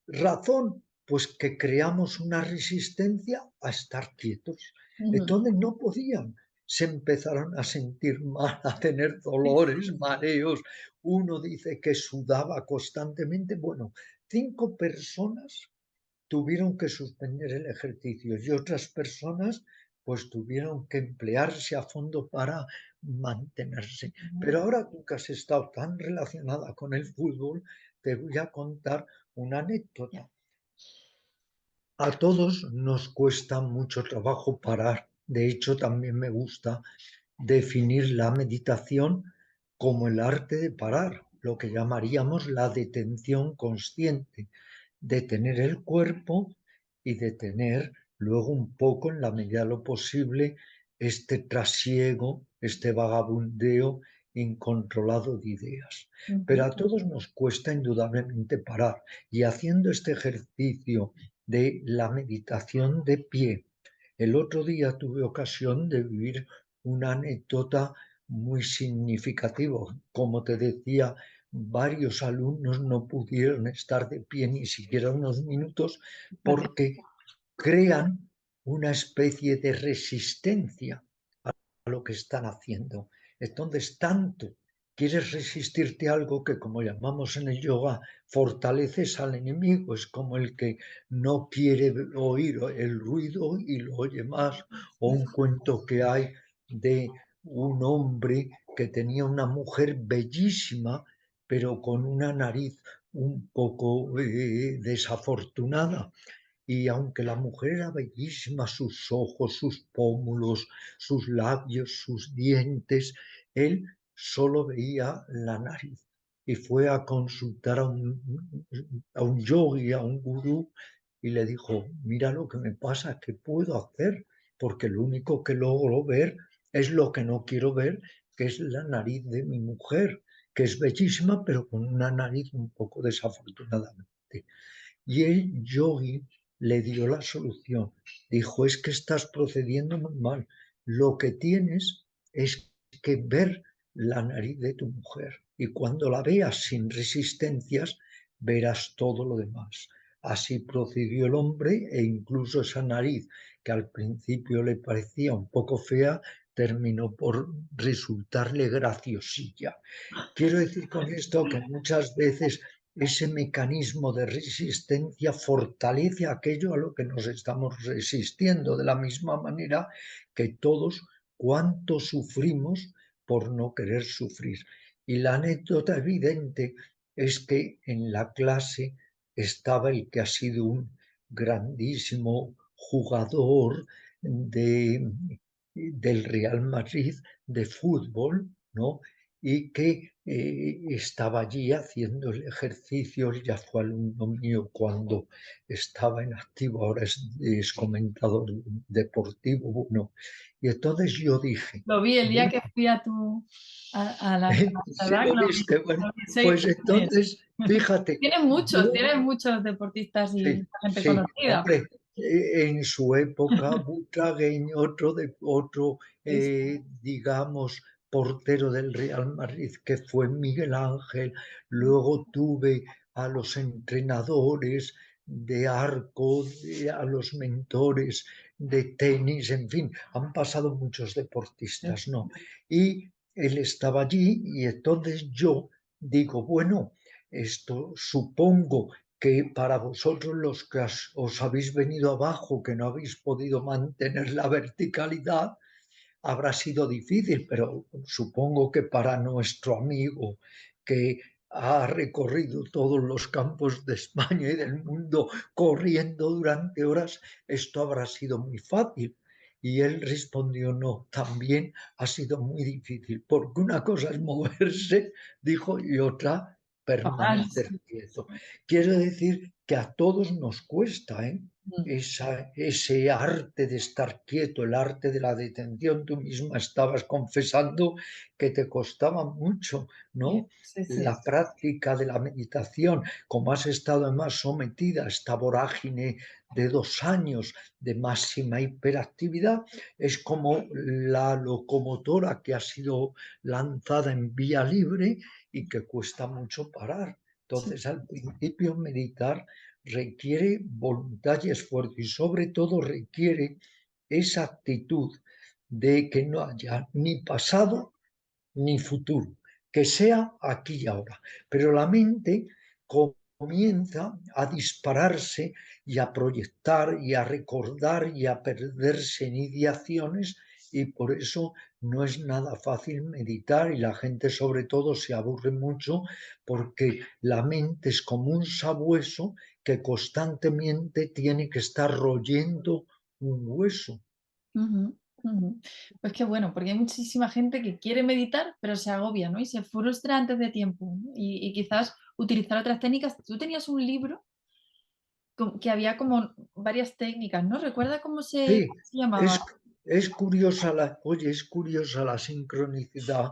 Razón, pues que creamos una resistencia a estar quietos. Ujú. Entonces no podían. Se empezaron a sentir mal, a tener Sí, dolores, mareos. Uno dice que sudaba constantemente. Bueno, 5 personas tuvieron que suspender el ejercicio y otras personas pues tuvieron que emplearse a fondo para mantenerse. Pero ahora tú que has estado tan relacionada con el fútbol, te voy a contar una ya. anécdota. A todos nos cuesta mucho trabajo parar. De hecho, también me gusta definir la meditación como el arte de parar, lo que llamaríamos la detención consciente, detener el cuerpo y detener luego un poco, en la medida de lo posible, este trasiego, este vagabundeo incontrolado de ideas. Pero Ujú. a todos nos cuesta indudablemente parar, y haciendo este ejercicio de la meditación de pie, el otro día tuve ocasión de vivir una anécdota muy significativa. Como te decía, varios alumnos no pudieron estar de pie ni siquiera unos minutos Fíjate. porque crean una especie de resistencia a lo que están haciendo. Entonces, tanto quieres resistirte a algo que, como llamamos en el yoga, fortaleces al enemigo. Es como el que no quiere oír el ruido y lo oye más. O un cuento que hay de un hombre que tenía una mujer bellísima, pero con una nariz un poco desafortunada. Y aunque la mujer era bellísima, sus ojos, sus pómulos, sus labios, sus dientes, él solo veía la nariz. Y fue a consultar a un yogi, a un gurú, y le dijo: mira lo que me pasa, ¿qué puedo hacer? Porque lo único que logro ver es lo que no quiero ver, que es la nariz de mi mujer, que es bellísima, pero con una nariz un poco desafortunadamente. Y el yogi le dio la solución. Dijo: es que estás procediendo muy mal. Lo que tienes es que ver la nariz de tu mujer. Y cuando la veas sin resistencias, verás todo lo demás. Así procedió el hombre, e incluso esa nariz, que al principio le parecía un poco fea, terminó por resultarle graciosilla. Quiero decir con esto que muchas veces ese mecanismo de resistencia fortalece aquello a lo que nos estamos resistiendo, de la misma manera que todos cuánto sufrimos por no querer sufrir. Y la anécdota evidente es que en la clase estaba el que ha sido un grandísimo jugador de, del Real Madrid de fútbol, ¿no? Y que estaba allí haciendo el ejercicio, ya fue alumno mío cuando estaba en activo, ahora es comentador deportivo, bueno, y entonces yo dije, Lo vi el día bueno, que fui a si Amsterdam, lo viste, bueno, lo vi, sí, pues entonces, fíjate, yo tienen muchos deportistas sí, y gente sí, conocida. hombre, en su época, Butragueño, otro Sí, sí, digamos, portero del Real Madrid, que fue Miguel Ángel. Luego tuve a los entrenadores de arco, a los mentores de tenis, en fin, han pasado muchos sí, deportistas, ¿no? Y él estaba allí y entonces yo digo, bueno, esto supongo que para vosotros los que os habéis venido abajo, que no habéis podido mantener la verticalidad, habrá sido difícil, pero supongo que para nuestro amigo que ha recorrido todos los campos de España y del mundo corriendo durante horas, esto habrá sido muy fácil. Y él respondió, no, también ha sido muy difícil, porque una cosa es moverse, dijo, y otra bajar, permanecer sí, quieto. Quiero decir que a todos nos cuesta, ¿eh? mm, Ese arte de estar quieto, el arte de la detención. Tú misma estabas confesando que te costaba mucho, ¿no? sí, sí, La práctica de la meditación, como has estado además sometida a esta vorágine de 2 años de máxima hiperactividad, es como la locomotora que ha sido lanzada en vía libre y que cuesta mucho parar. sí. Entonces, al principio, meditar requiere voluntad y esfuerzo y sobre todo requiere esa actitud de que no haya ni pasado ni futuro, que sea aquí y ahora. Pero la mente comienza a dispararse y a proyectar y a recordar y a perderse en ideaciones y por eso no es nada fácil meditar y la gente sobre todo se aburre mucho porque la mente es como un sabueso que constantemente tiene que estar royendo un hueso. Ujú, ujú. Pues qué bueno, porque hay muchísima gente que quiere meditar, pero se agobia, ¿no? Y se frustra antes de tiempo, ¿no? Y quizás utilizar otras técnicas. Tú tenías un libro que había como varias técnicas, ¿no? ¿Recuerda Sí, cómo se llamaba? es curiosa oye, es curiosa la sincronicidad,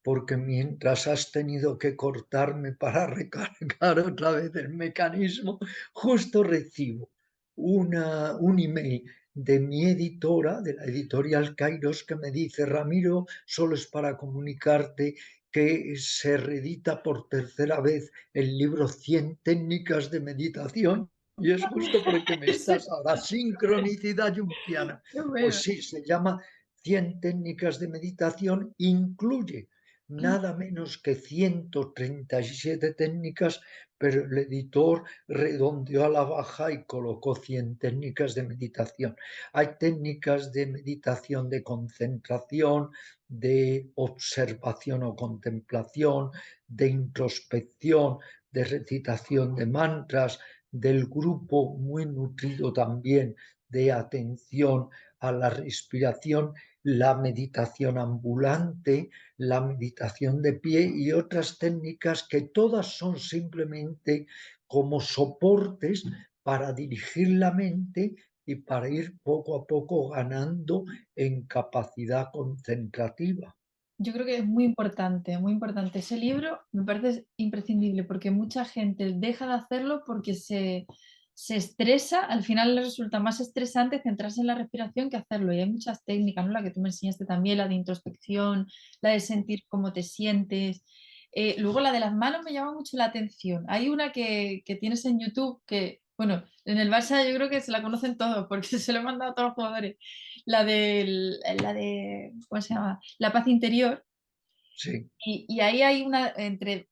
porque mientras has tenido que cortarme para recargar otra vez el mecanismo, justo recibo un email de mi editora, de la editorial Kairos, que me dice, Ramiro, solo es para comunicarte que se reedita por tercera vez el libro 100 técnicas de meditación y es justo porque me Sí, estás ahora, sincronicidad junguiana. qué bueno. Pues sí, se llama 100 técnicas de meditación, incluye nada menos que 137 técnicas, pero el editor redondeó a la baja y colocó 100 técnicas de meditación. Hay técnicas de meditación de concentración, de observación o contemplación, de introspección, de recitación de mantras, del grupo muy nutrido también de atención a la respiración, la meditación ambulante, la meditación de pie y otras técnicas que todas son simplemente como soportes para dirigir la mente y para ir poco a poco ganando en capacidad concentrativa. Yo creo que es muy importante, muy importante. Ese libro me parece imprescindible porque mucha gente deja de hacerlo porque se estresa, al final le resulta más estresante centrarse en la respiración que hacerlo. Y hay muchas técnicas, ¿no? La que tú me enseñaste también, la de introspección, la de sentir cómo te sientes. Luego la de las manos me llama mucho la atención. Hay una que tienes en YouTube que Bueno, en el Barça yo creo que se la conocen todos, porque se lo he mandado a todos los jugadores. La de, ¿cómo se llama? La paz interior. Sí, Y ahí hay una, entre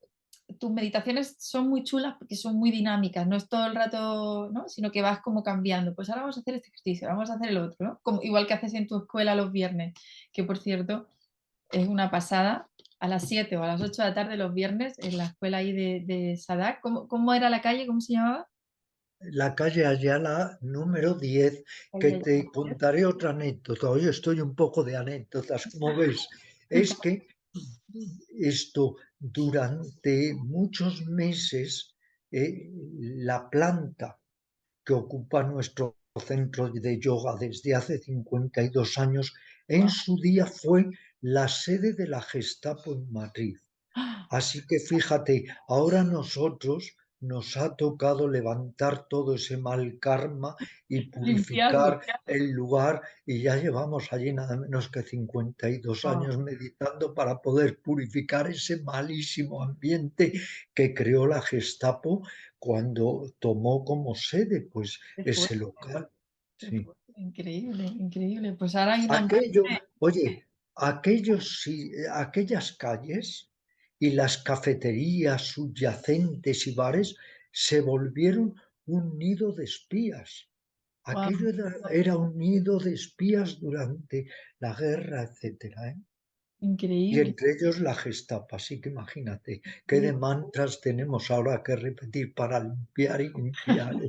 tus meditaciones son muy chulas porque son muy dinámicas, no es todo el rato, ¿no? Sino que vas como cambiando. Pues ahora vamos a hacer este ejercicio, vamos a hacer el otro, ¿no? Como, igual que haces en tu escuela los viernes, que por cierto es una pasada. A las 7 o a las 8 de la tarde los viernes en la escuela ahí de Sadak. ¿Cómo era la calle? ¿Cómo se llamaba? la calle Ayala número 10, que Calle te Ayala. contaré otra anécdota. Hoy estoy un poco de anécdotas, como ves. Es que esto durante muchos meses, la planta que ocupa nuestro centro de yoga desde hace 52 años, en Guau. su día fue la sede de la Gestapo en Madrid. Así que fíjate, ahora nosotros nos ha tocado levantar todo ese mal karma y purificar Limpiarlo. el lugar, y ya llevamos allí nada menos que 52 Guau, años meditando para poder purificar ese malísimo ambiente que creó la Gestapo cuando tomó como sede pues qué ese fuerte, local. qué Sí. fuerte. Increíble, increíble. Pues ahora hay una Aquello, oye, aquellas calles y las cafeterías subyacentes y bares se volvieron un nido de espías. guau, Aquello era un nido de espías durante la guerra, etcétera, ¿eh? Y increíble. entre ellos la Gestapo. Así que imagínate qué Sí. de mantras tenemos ahora que repetir para limpiar y limpiar, ¿eh?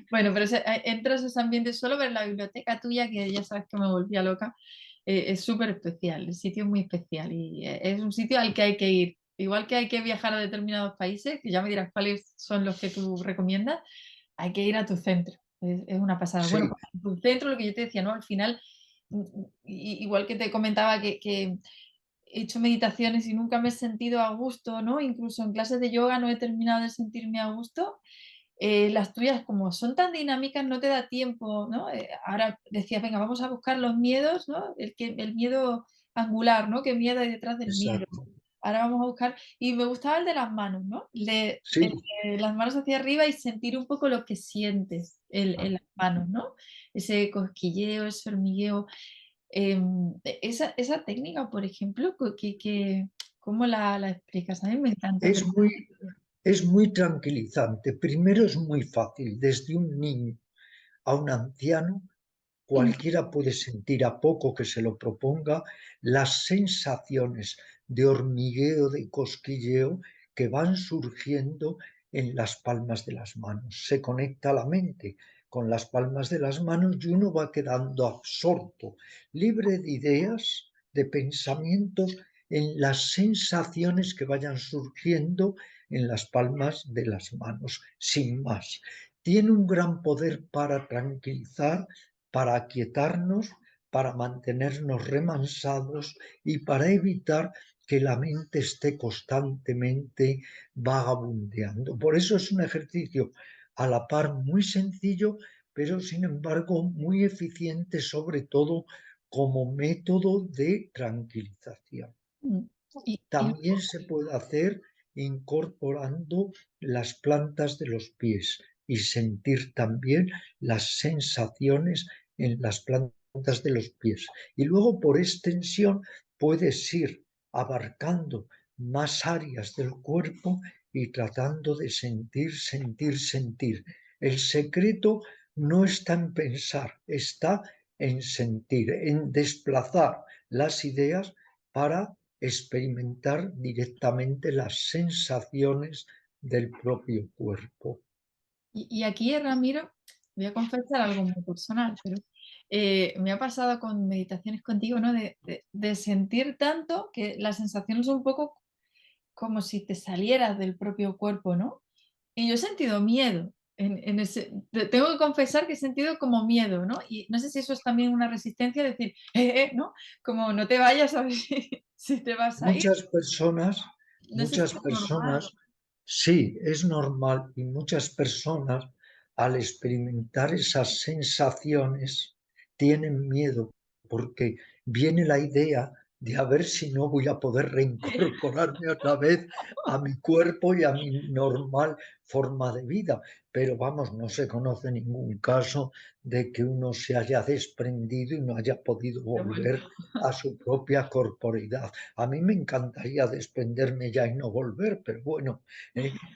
Bueno, pero entro a esos ambientes solo ver la biblioteca tuya, que ya sabes que me volvía loca, es súper especial, el sitio es muy especial y es un sitio al que hay que ir. Igual que hay que viajar a determinados países, que ya me dirás cuáles son los que tú recomiendas, hay que ir a tu centro. Es una pasada. Bueno, Sí, pues en tu centro, lo que yo te decía, ¿no? Al final, igual que te comentaba que he hecho meditaciones y nunca me he sentido a gusto, ¿no? Incluso en clases de yoga no he terminado de sentirme a gusto. Las tuyas, como son tan dinámicas, no te da tiempo, ¿no? Ahora decías, venga, vamos a buscar los miedos, ¿no? El miedo angular, ¿no? ¿Qué miedo hay detrás del miedo? exacto. Ahora vamos a buscar, y me gustaba el de las manos, ¿no? Sí, Las manos hacia arriba y sentir un poco lo que sientes en las manos, ¿no? Ese cosquilleo, ese hormigueo. Esa técnica, por ejemplo, ¿cómo la explicas? A mí me encanta. es muy, es muy tranquilizante. Primero es muy fácil. Desde un niño a un anciano, cualquiera puede sentir, a poco que se lo proponga, las sensaciones de hormigueo, de cosquilleo que van surgiendo en las palmas de las manos. Se conecta la mente con las palmas de las manos y uno va quedando absorto, libre de ideas, de pensamientos, en las sensaciones que vayan surgiendo en las palmas de las manos, sin más. Tiene un gran poder para tranquilizar, para aquietarnos, para mantenernos remansados y para evitar que la mente esté constantemente vagabundeando. Por eso es un ejercicio a la par muy sencillo, pero sin embargo muy eficiente, sobre todo como método de tranquilización. Mm. Y También se puede hacer incorporando las plantas de los pies y sentir también las sensaciones en las plantas de los pies. Y luego por extensión puedes ir abarcando más áreas del cuerpo y tratando de sentir, sentir, sentir. El secreto no está en pensar, está en sentir, en desplazar las ideas para experimentar directamente las sensaciones del propio cuerpo. Y aquí, Ramiro, voy a confesar algo muy personal, pero me ha pasado con meditaciones contigo, ¿no? De sentir tanto que la sensación es un poco como si te salieras del propio cuerpo, ¿no? Y yo he sentido miedo. Tengo que confesar que he sentido como miedo, ¿no? Y no sé si eso es también una resistencia, decir, ¿no? Como no te vayas a ver si te vas a ir. Muchas personas, No sé si muchas es normal. personas, sí, es normal, y muchas personas al experimentar esas sensaciones tienen miedo porque viene la idea de a ver si no voy a poder reincorporarme otra vez a mi cuerpo y a mi normal forma de vida, pero vamos, no se conoce ningún caso de que uno se haya desprendido y no haya podido He vuelto. volver a su propia corporeidad. A mí me encantaría desprenderme ya y no volver, pero bueno,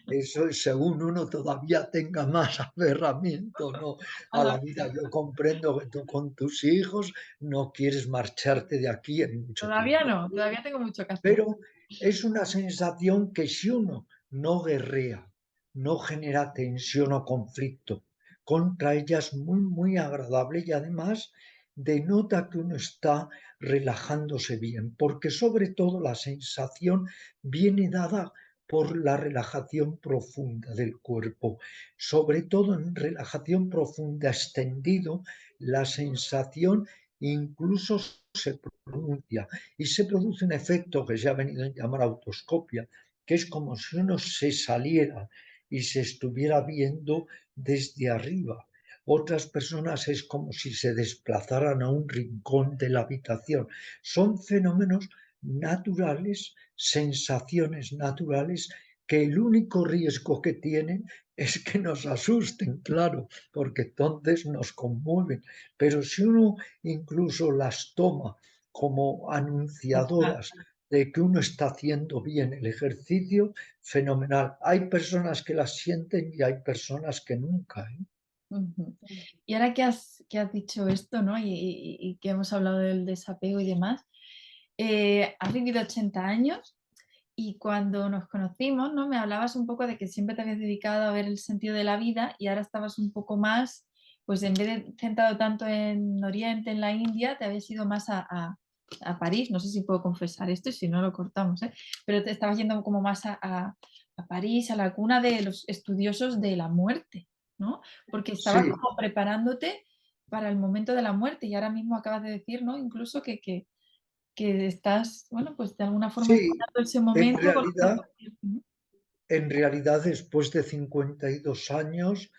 eso es según uno todavía tenga más aferramiento, ¿no? A A la la vida. Yo comprendo que tú con tus hijos no quieres marcharte de aquí en mucho todavía tiempo. no, todavía tengo mucho que hacer. Pero es una sensación que si uno no guerrea, no genera tensión o conflicto contra ella, es muy, muy agradable y además denota que uno está relajándose bien, porque sobre todo la sensación viene dada por la relajación profunda del cuerpo. Sobre todo en relajación profunda extendido, la sensación incluso se pronuncia y se produce un efecto que se ha venido a llamar autoscopia, que es como si uno se saliera y se estuviera viendo desde arriba. Otras personas es como si se desplazaran a un rincón de la habitación. Son fenómenos naturales, sensaciones naturales, que el único riesgo que tienen es que nos asusten, claro, porque entonces nos conmueven. Pero si uno incluso las toma como anunciadoras de que uno está haciendo bien el ejercicio, fenomenal. Hay personas que las sienten y hay personas que nunca, ¿eh? Ujú. Y ahora que has dicho esto, ¿no? Y que hemos hablado del desapego y demás, has vivido 80 años y cuando nos conocimos, ¿no? Me hablabas un poco de que siempre te habías dedicado a ver el sentido de la vida y ahora estabas un poco más, pues en vez de centrado tanto en Oriente, en la India, te habías ido más a París. No sé si puedo confesar esto y si no lo cortamos, ¿eh? Pero te estabas yendo como más a París, a la cuna de los estudiosos de la muerte, ¿no? Porque estabas Sí, como preparándote para el momento de la muerte y ahora mismo acabas de decir, ¿no? Incluso que estás, bueno, pues de alguna forma sí, esperando ese en momento con los realidad ojos abiertos, ¿no? después de 52 años,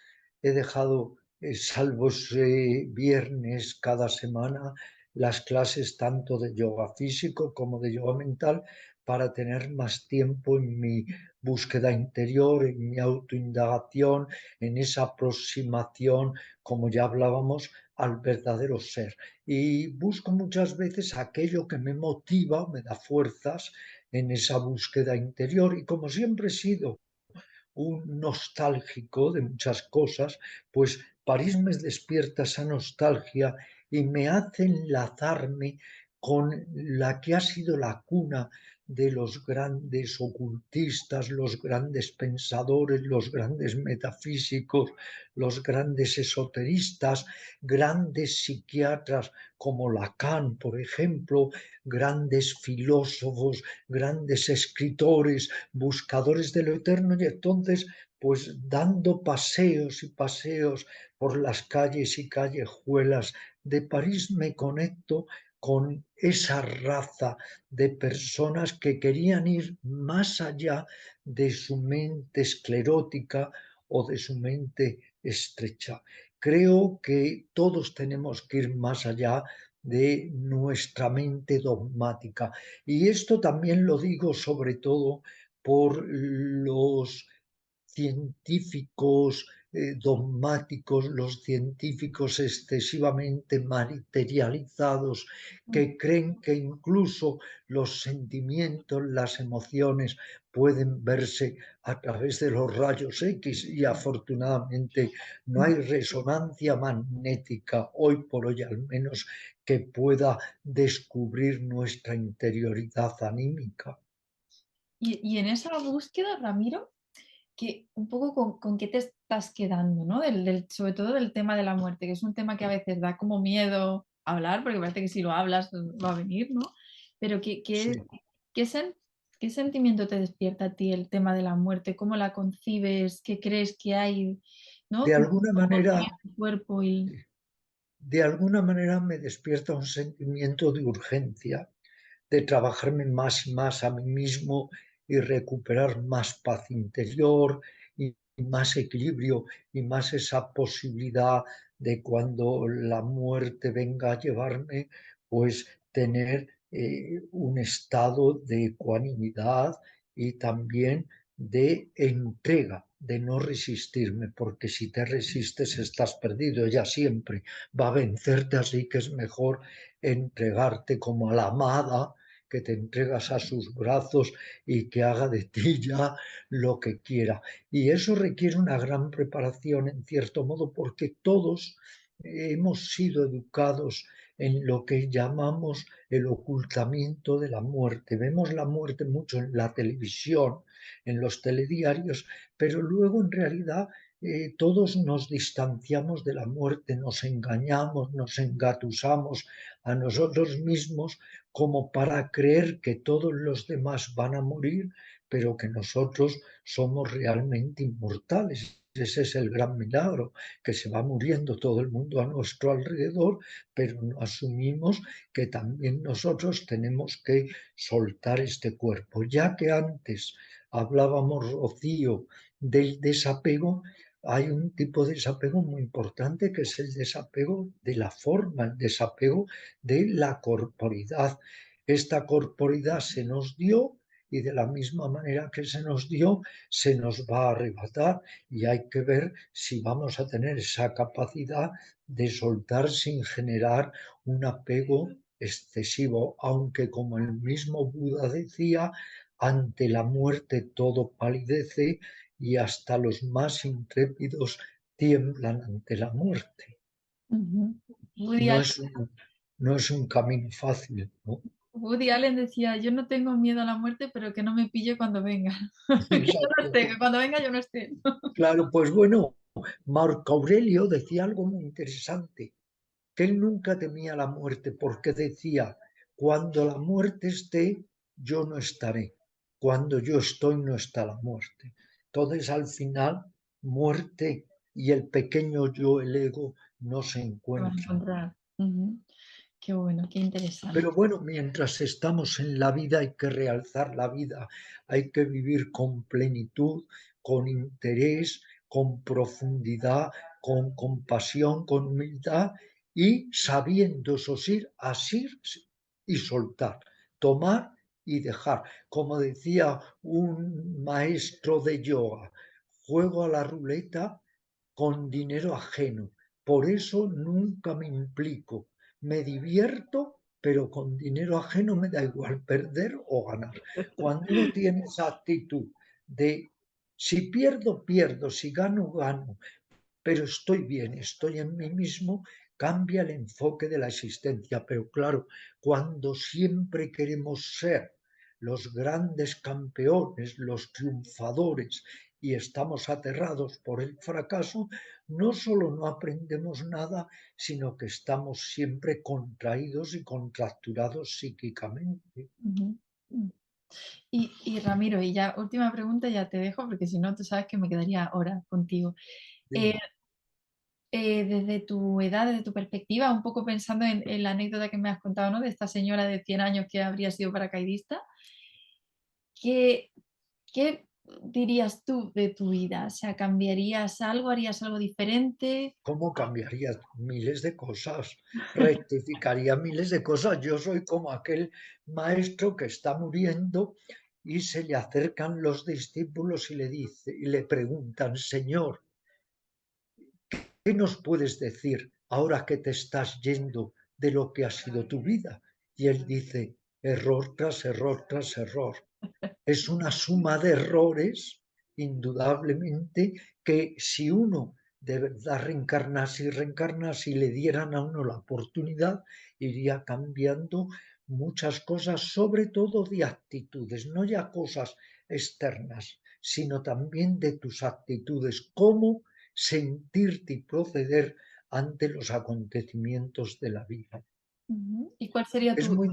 he dejado, salvo ese viernes cada semana, las clases tanto de yoga físico como de yoga mental para tener más tiempo en mi búsqueda interior, en mi autoindagación, en esa aproximación, como ya hablábamos, al verdadero ser. Y busco muchas veces aquello que me motiva, me da fuerzas en esa búsqueda interior y como siempre he sido un nostálgico de muchas cosas, pues París me despierta esa nostalgia y me hace enlazarme con la que ha sido la cuna de los grandes ocultistas, los grandes pensadores, los grandes metafísicos, los grandes esoteristas, grandes psiquiatras como Lacan, por ejemplo, grandes filósofos, grandes escritores, buscadores de lo eterno y entonces, pues dando paseos y paseos por las calles y callejuelas de París, me conecto con esa raza de personas que querían ir más allá de su mente esclerótica o de su mente estrecha. Creo que todos tenemos que ir más allá de nuestra mente dogmática. Y esto también lo digo sobre todo por los científicos dogmáticos, los científicos excesivamente materializados, que creen que incluso los sentimientos, las emociones pueden verse a través de los rayos X y afortunadamente no hay resonancia magnética hoy por hoy al menos que pueda descubrir nuestra interioridad anímica. Y en esa búsqueda, Ramiro, que un poco con qué te estás quedando, ¿no? Sobre todo del tema de la muerte, que es un tema que a veces da como miedo hablar, porque parece que si lo hablas va a venir, ¿no? Pero Sí. qué, qué sentimiento te despierta a ti el tema de la muerte? ¿Cómo la concibes? ¿Qué crees que hay, ¿no? De ¿Cómo alguna cambia manera, tu cuerpo y... me despierta un sentimiento de urgencia, de trabajarme más y más a mí mismo y recuperar más paz interior y más equilibrio y más esa posibilidad de cuando la muerte venga a llevarme, pues tener un estado de ecuanimidad y también de entrega, de no resistirme, porque si te resistes estás perdido, ella siempre va a vencerte, así que es mejor entregarte como a la amada, que te entregas a sus brazos y que haga de ti ya lo que quiera. Y eso requiere una gran preparación, en cierto modo, porque todos hemos sido educados en lo que llamamos el ocultamiento de la muerte. Vemos la muerte mucho en la televisión, en los telediarios, pero luego en realidad todos nos distanciamos de la muerte, nos engañamos, nos engatusamos a nosotros mismos como para creer que todos los demás van a morir, pero que nosotros somos realmente inmortales. Ese es el gran milagro, que se va muriendo todo el mundo a nuestro alrededor, pero no asumimos que también nosotros tenemos que soltar este cuerpo. Ya que antes hablábamos, Rocío, del desapego, hay un tipo de desapego muy importante que es el desapego de la forma, el desapego de la corporidad. Esta corporidad se nos dio y de la misma manera que se nos dio, se nos va a arrebatar y hay que ver si vamos a tener esa capacidad de soltar sin generar un apego excesivo, aunque como el mismo Buda decía, ante la muerte todo palidece y hasta los más intrépidos tiemblan ante la muerte. Ujú. Woody No Allen, es no es un camino fácil, ¿no? Woody Allen decía, yo no tengo miedo a la muerte, pero que no me pille cuando venga. Que yo no Exacto. esté, que cuando venga yo no esté. Claro, pues bueno, Marco Aurelio decía algo muy interesante, que él nunca temía la muerte porque decía, cuando la muerte esté, yo no estaré. Cuando yo estoy, no está la muerte. Entonces, al final, muerte y el pequeño yo, el ego, no se Se van a encuentran. encontrar. Ujú. Qué bueno, qué Pero interesante. bueno, mientras estamos en la vida hay que realzar la vida, hay que vivir con plenitud, con interés, con profundidad, con compasión, con humildad y sabiendo, eso sí, asir y soltar, tomar y dejar. Como decía un maestro de yoga, juego a la ruleta con dinero ajeno. Por eso nunca me implico. Me divierto, pero con dinero ajeno me da igual perder o ganar. Cuando uno tiene esa actitud de si pierdo, pierdo, si gano, gano, pero estoy bien, estoy en mí mismo, cambia el enfoque de la existencia. Pero claro, cuando siempre queremos ser los grandes campeones, los triunfadores, y estamos aterrados por el fracaso, no solo no aprendemos nada, sino que estamos siempre contraídos y contracturados psíquicamente. Ujú. Y Ramiro, y ya última pregunta, ya te dejo, porque si no, tú sabes que me quedaría horas contigo. Eh, Dime, desde tu edad, desde tu perspectiva, un poco pensando en la anécdota que me has contado, ¿no? De esta señora de 100 años que habría sido paracaidista, ¿qué, qué dirías tú de tu vida? O sea, ¿cambiarías algo? ¿Harías algo diferente? ¿cómo cambiaría miles de cosas? Rectificaría miles de cosas. Yo soy como aquel maestro que está muriendo y se le acercan los discípulos y le dice y le preguntan, Señor, ¿qué nos puedes decir ahora que te estás yendo de lo que ha sido tu vida? Y él dice, error tras error tras error. Es una suma de errores, indudablemente, que si uno de verdad reencarnase y reencarnase y le dieran a uno la oportunidad, iría cambiando muchas cosas, sobre todo de actitudes, no ya cosas externas, sino también de tus actitudes, cómo sentirte y proceder ante los acontecimientos de la vida. Ujú. ¿Y cuál sería Es muy,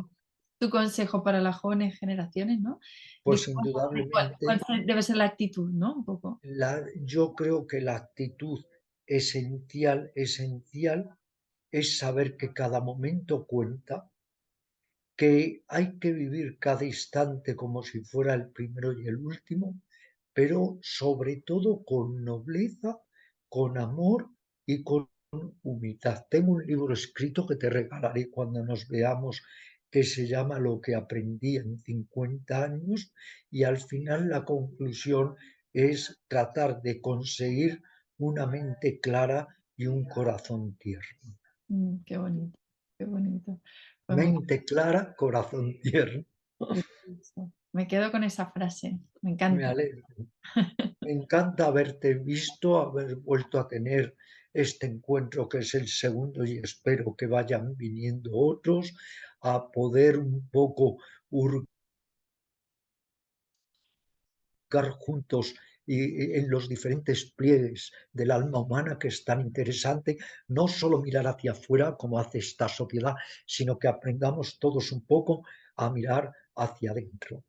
tu consejo para las jóvenes generaciones, ¿no? De, pues indudablemente. debe ser la actitud, ¿no? Un poco. Yo creo que la actitud esencial es saber que cada momento cuenta, que hay que vivir cada instante como si fuera el primero y el último, pero sobre todo con nobleza, con amor y con humildad. Tengo un libro escrito que te regalaré cuando nos veamos que se llama Lo que aprendí en 50 años, y al final la conclusión es tratar de conseguir una mente clara y un corazón tierno. Qué bonito, qué bonito. Pues Mente clara, corazón tierno. precioso. Me quedo con esa frase, me Me encanta. alegro. Me encanta haberte visto, haber vuelto a tener este encuentro que es el segundo y espero que vayan viniendo otros, a poder un poco hurgar juntos y en los diferentes pliegues del alma humana, que es tan interesante, no solo mirar hacia afuera como hace esta sociedad, sino que aprendamos todos un poco a mirar hacia adentro.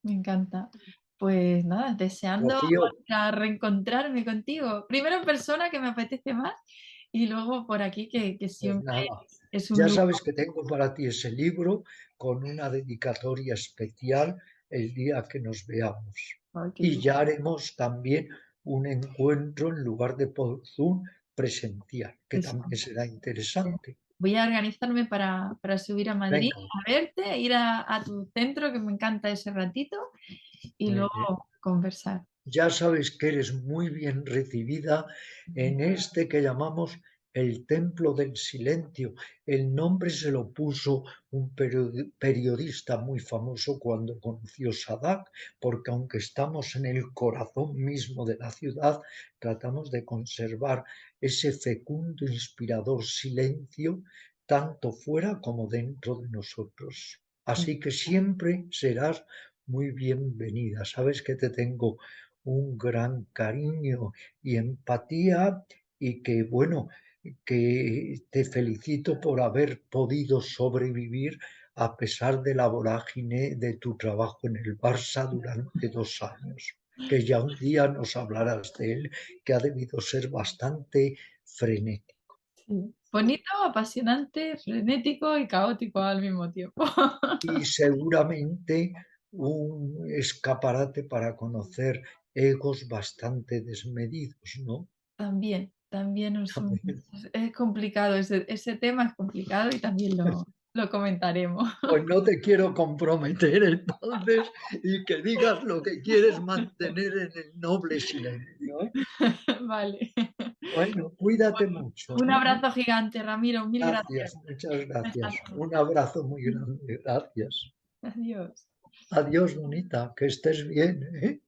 Me encanta. Pues nada, deseando Rocío, volver a reencontrarme contigo. Primero en persona, que me apetece más, y luego por aquí, que pues siempre nada, es un ya lujo. sabes que tengo para ti ese libro con una dedicatoria especial el día que nos veamos. Ay, qué Y ilusión. ya haremos también un encuentro en lugar de por Zoom presencial, que Eso. también será interesante. Voy a organizarme para subir a Madrid, Venga, a verte, ir a tu centro, que me encanta ese ratito, y muy bien. luego conversar. Ya sabes que eres muy bien recibida en este que llamamos el Templo del Silencio. El nombre se lo puso un periodista muy famoso cuando conoció Sadak, porque aunque estamos en el corazón mismo de la ciudad, tratamos de conservar ese fecundo, inspirador silencio, tanto fuera como dentro de nosotros. Así que siempre serás muy bienvenida. Sabes que te tengo un gran cariño y empatía, y que bueno, que te felicito por haber podido sobrevivir a pesar de la vorágine de tu trabajo en el Barça durante 2 años, que ya un día nos hablarás de él, que ha debido ser bastante frenético. Sí. Bonito, apasionante, frenético y caótico al mismo tiempo. Y seguramente un escaparate para conocer egos bastante desmedidos, ¿no? También es complicado, ese tema es complicado y también lo comentaremos. Pues no te quiero comprometer entonces, y que digas lo que quieres mantener en el noble silencio, ¿eh? Vale. Bueno, cuídate mucho, Un ¿eh? abrazo gigante, Ramiro. Mil Gracias, gracias. muchas gracias. Descansa. Un abrazo muy grande, gracias. Adiós. Adiós, bonita, que estés bien, ¿eh?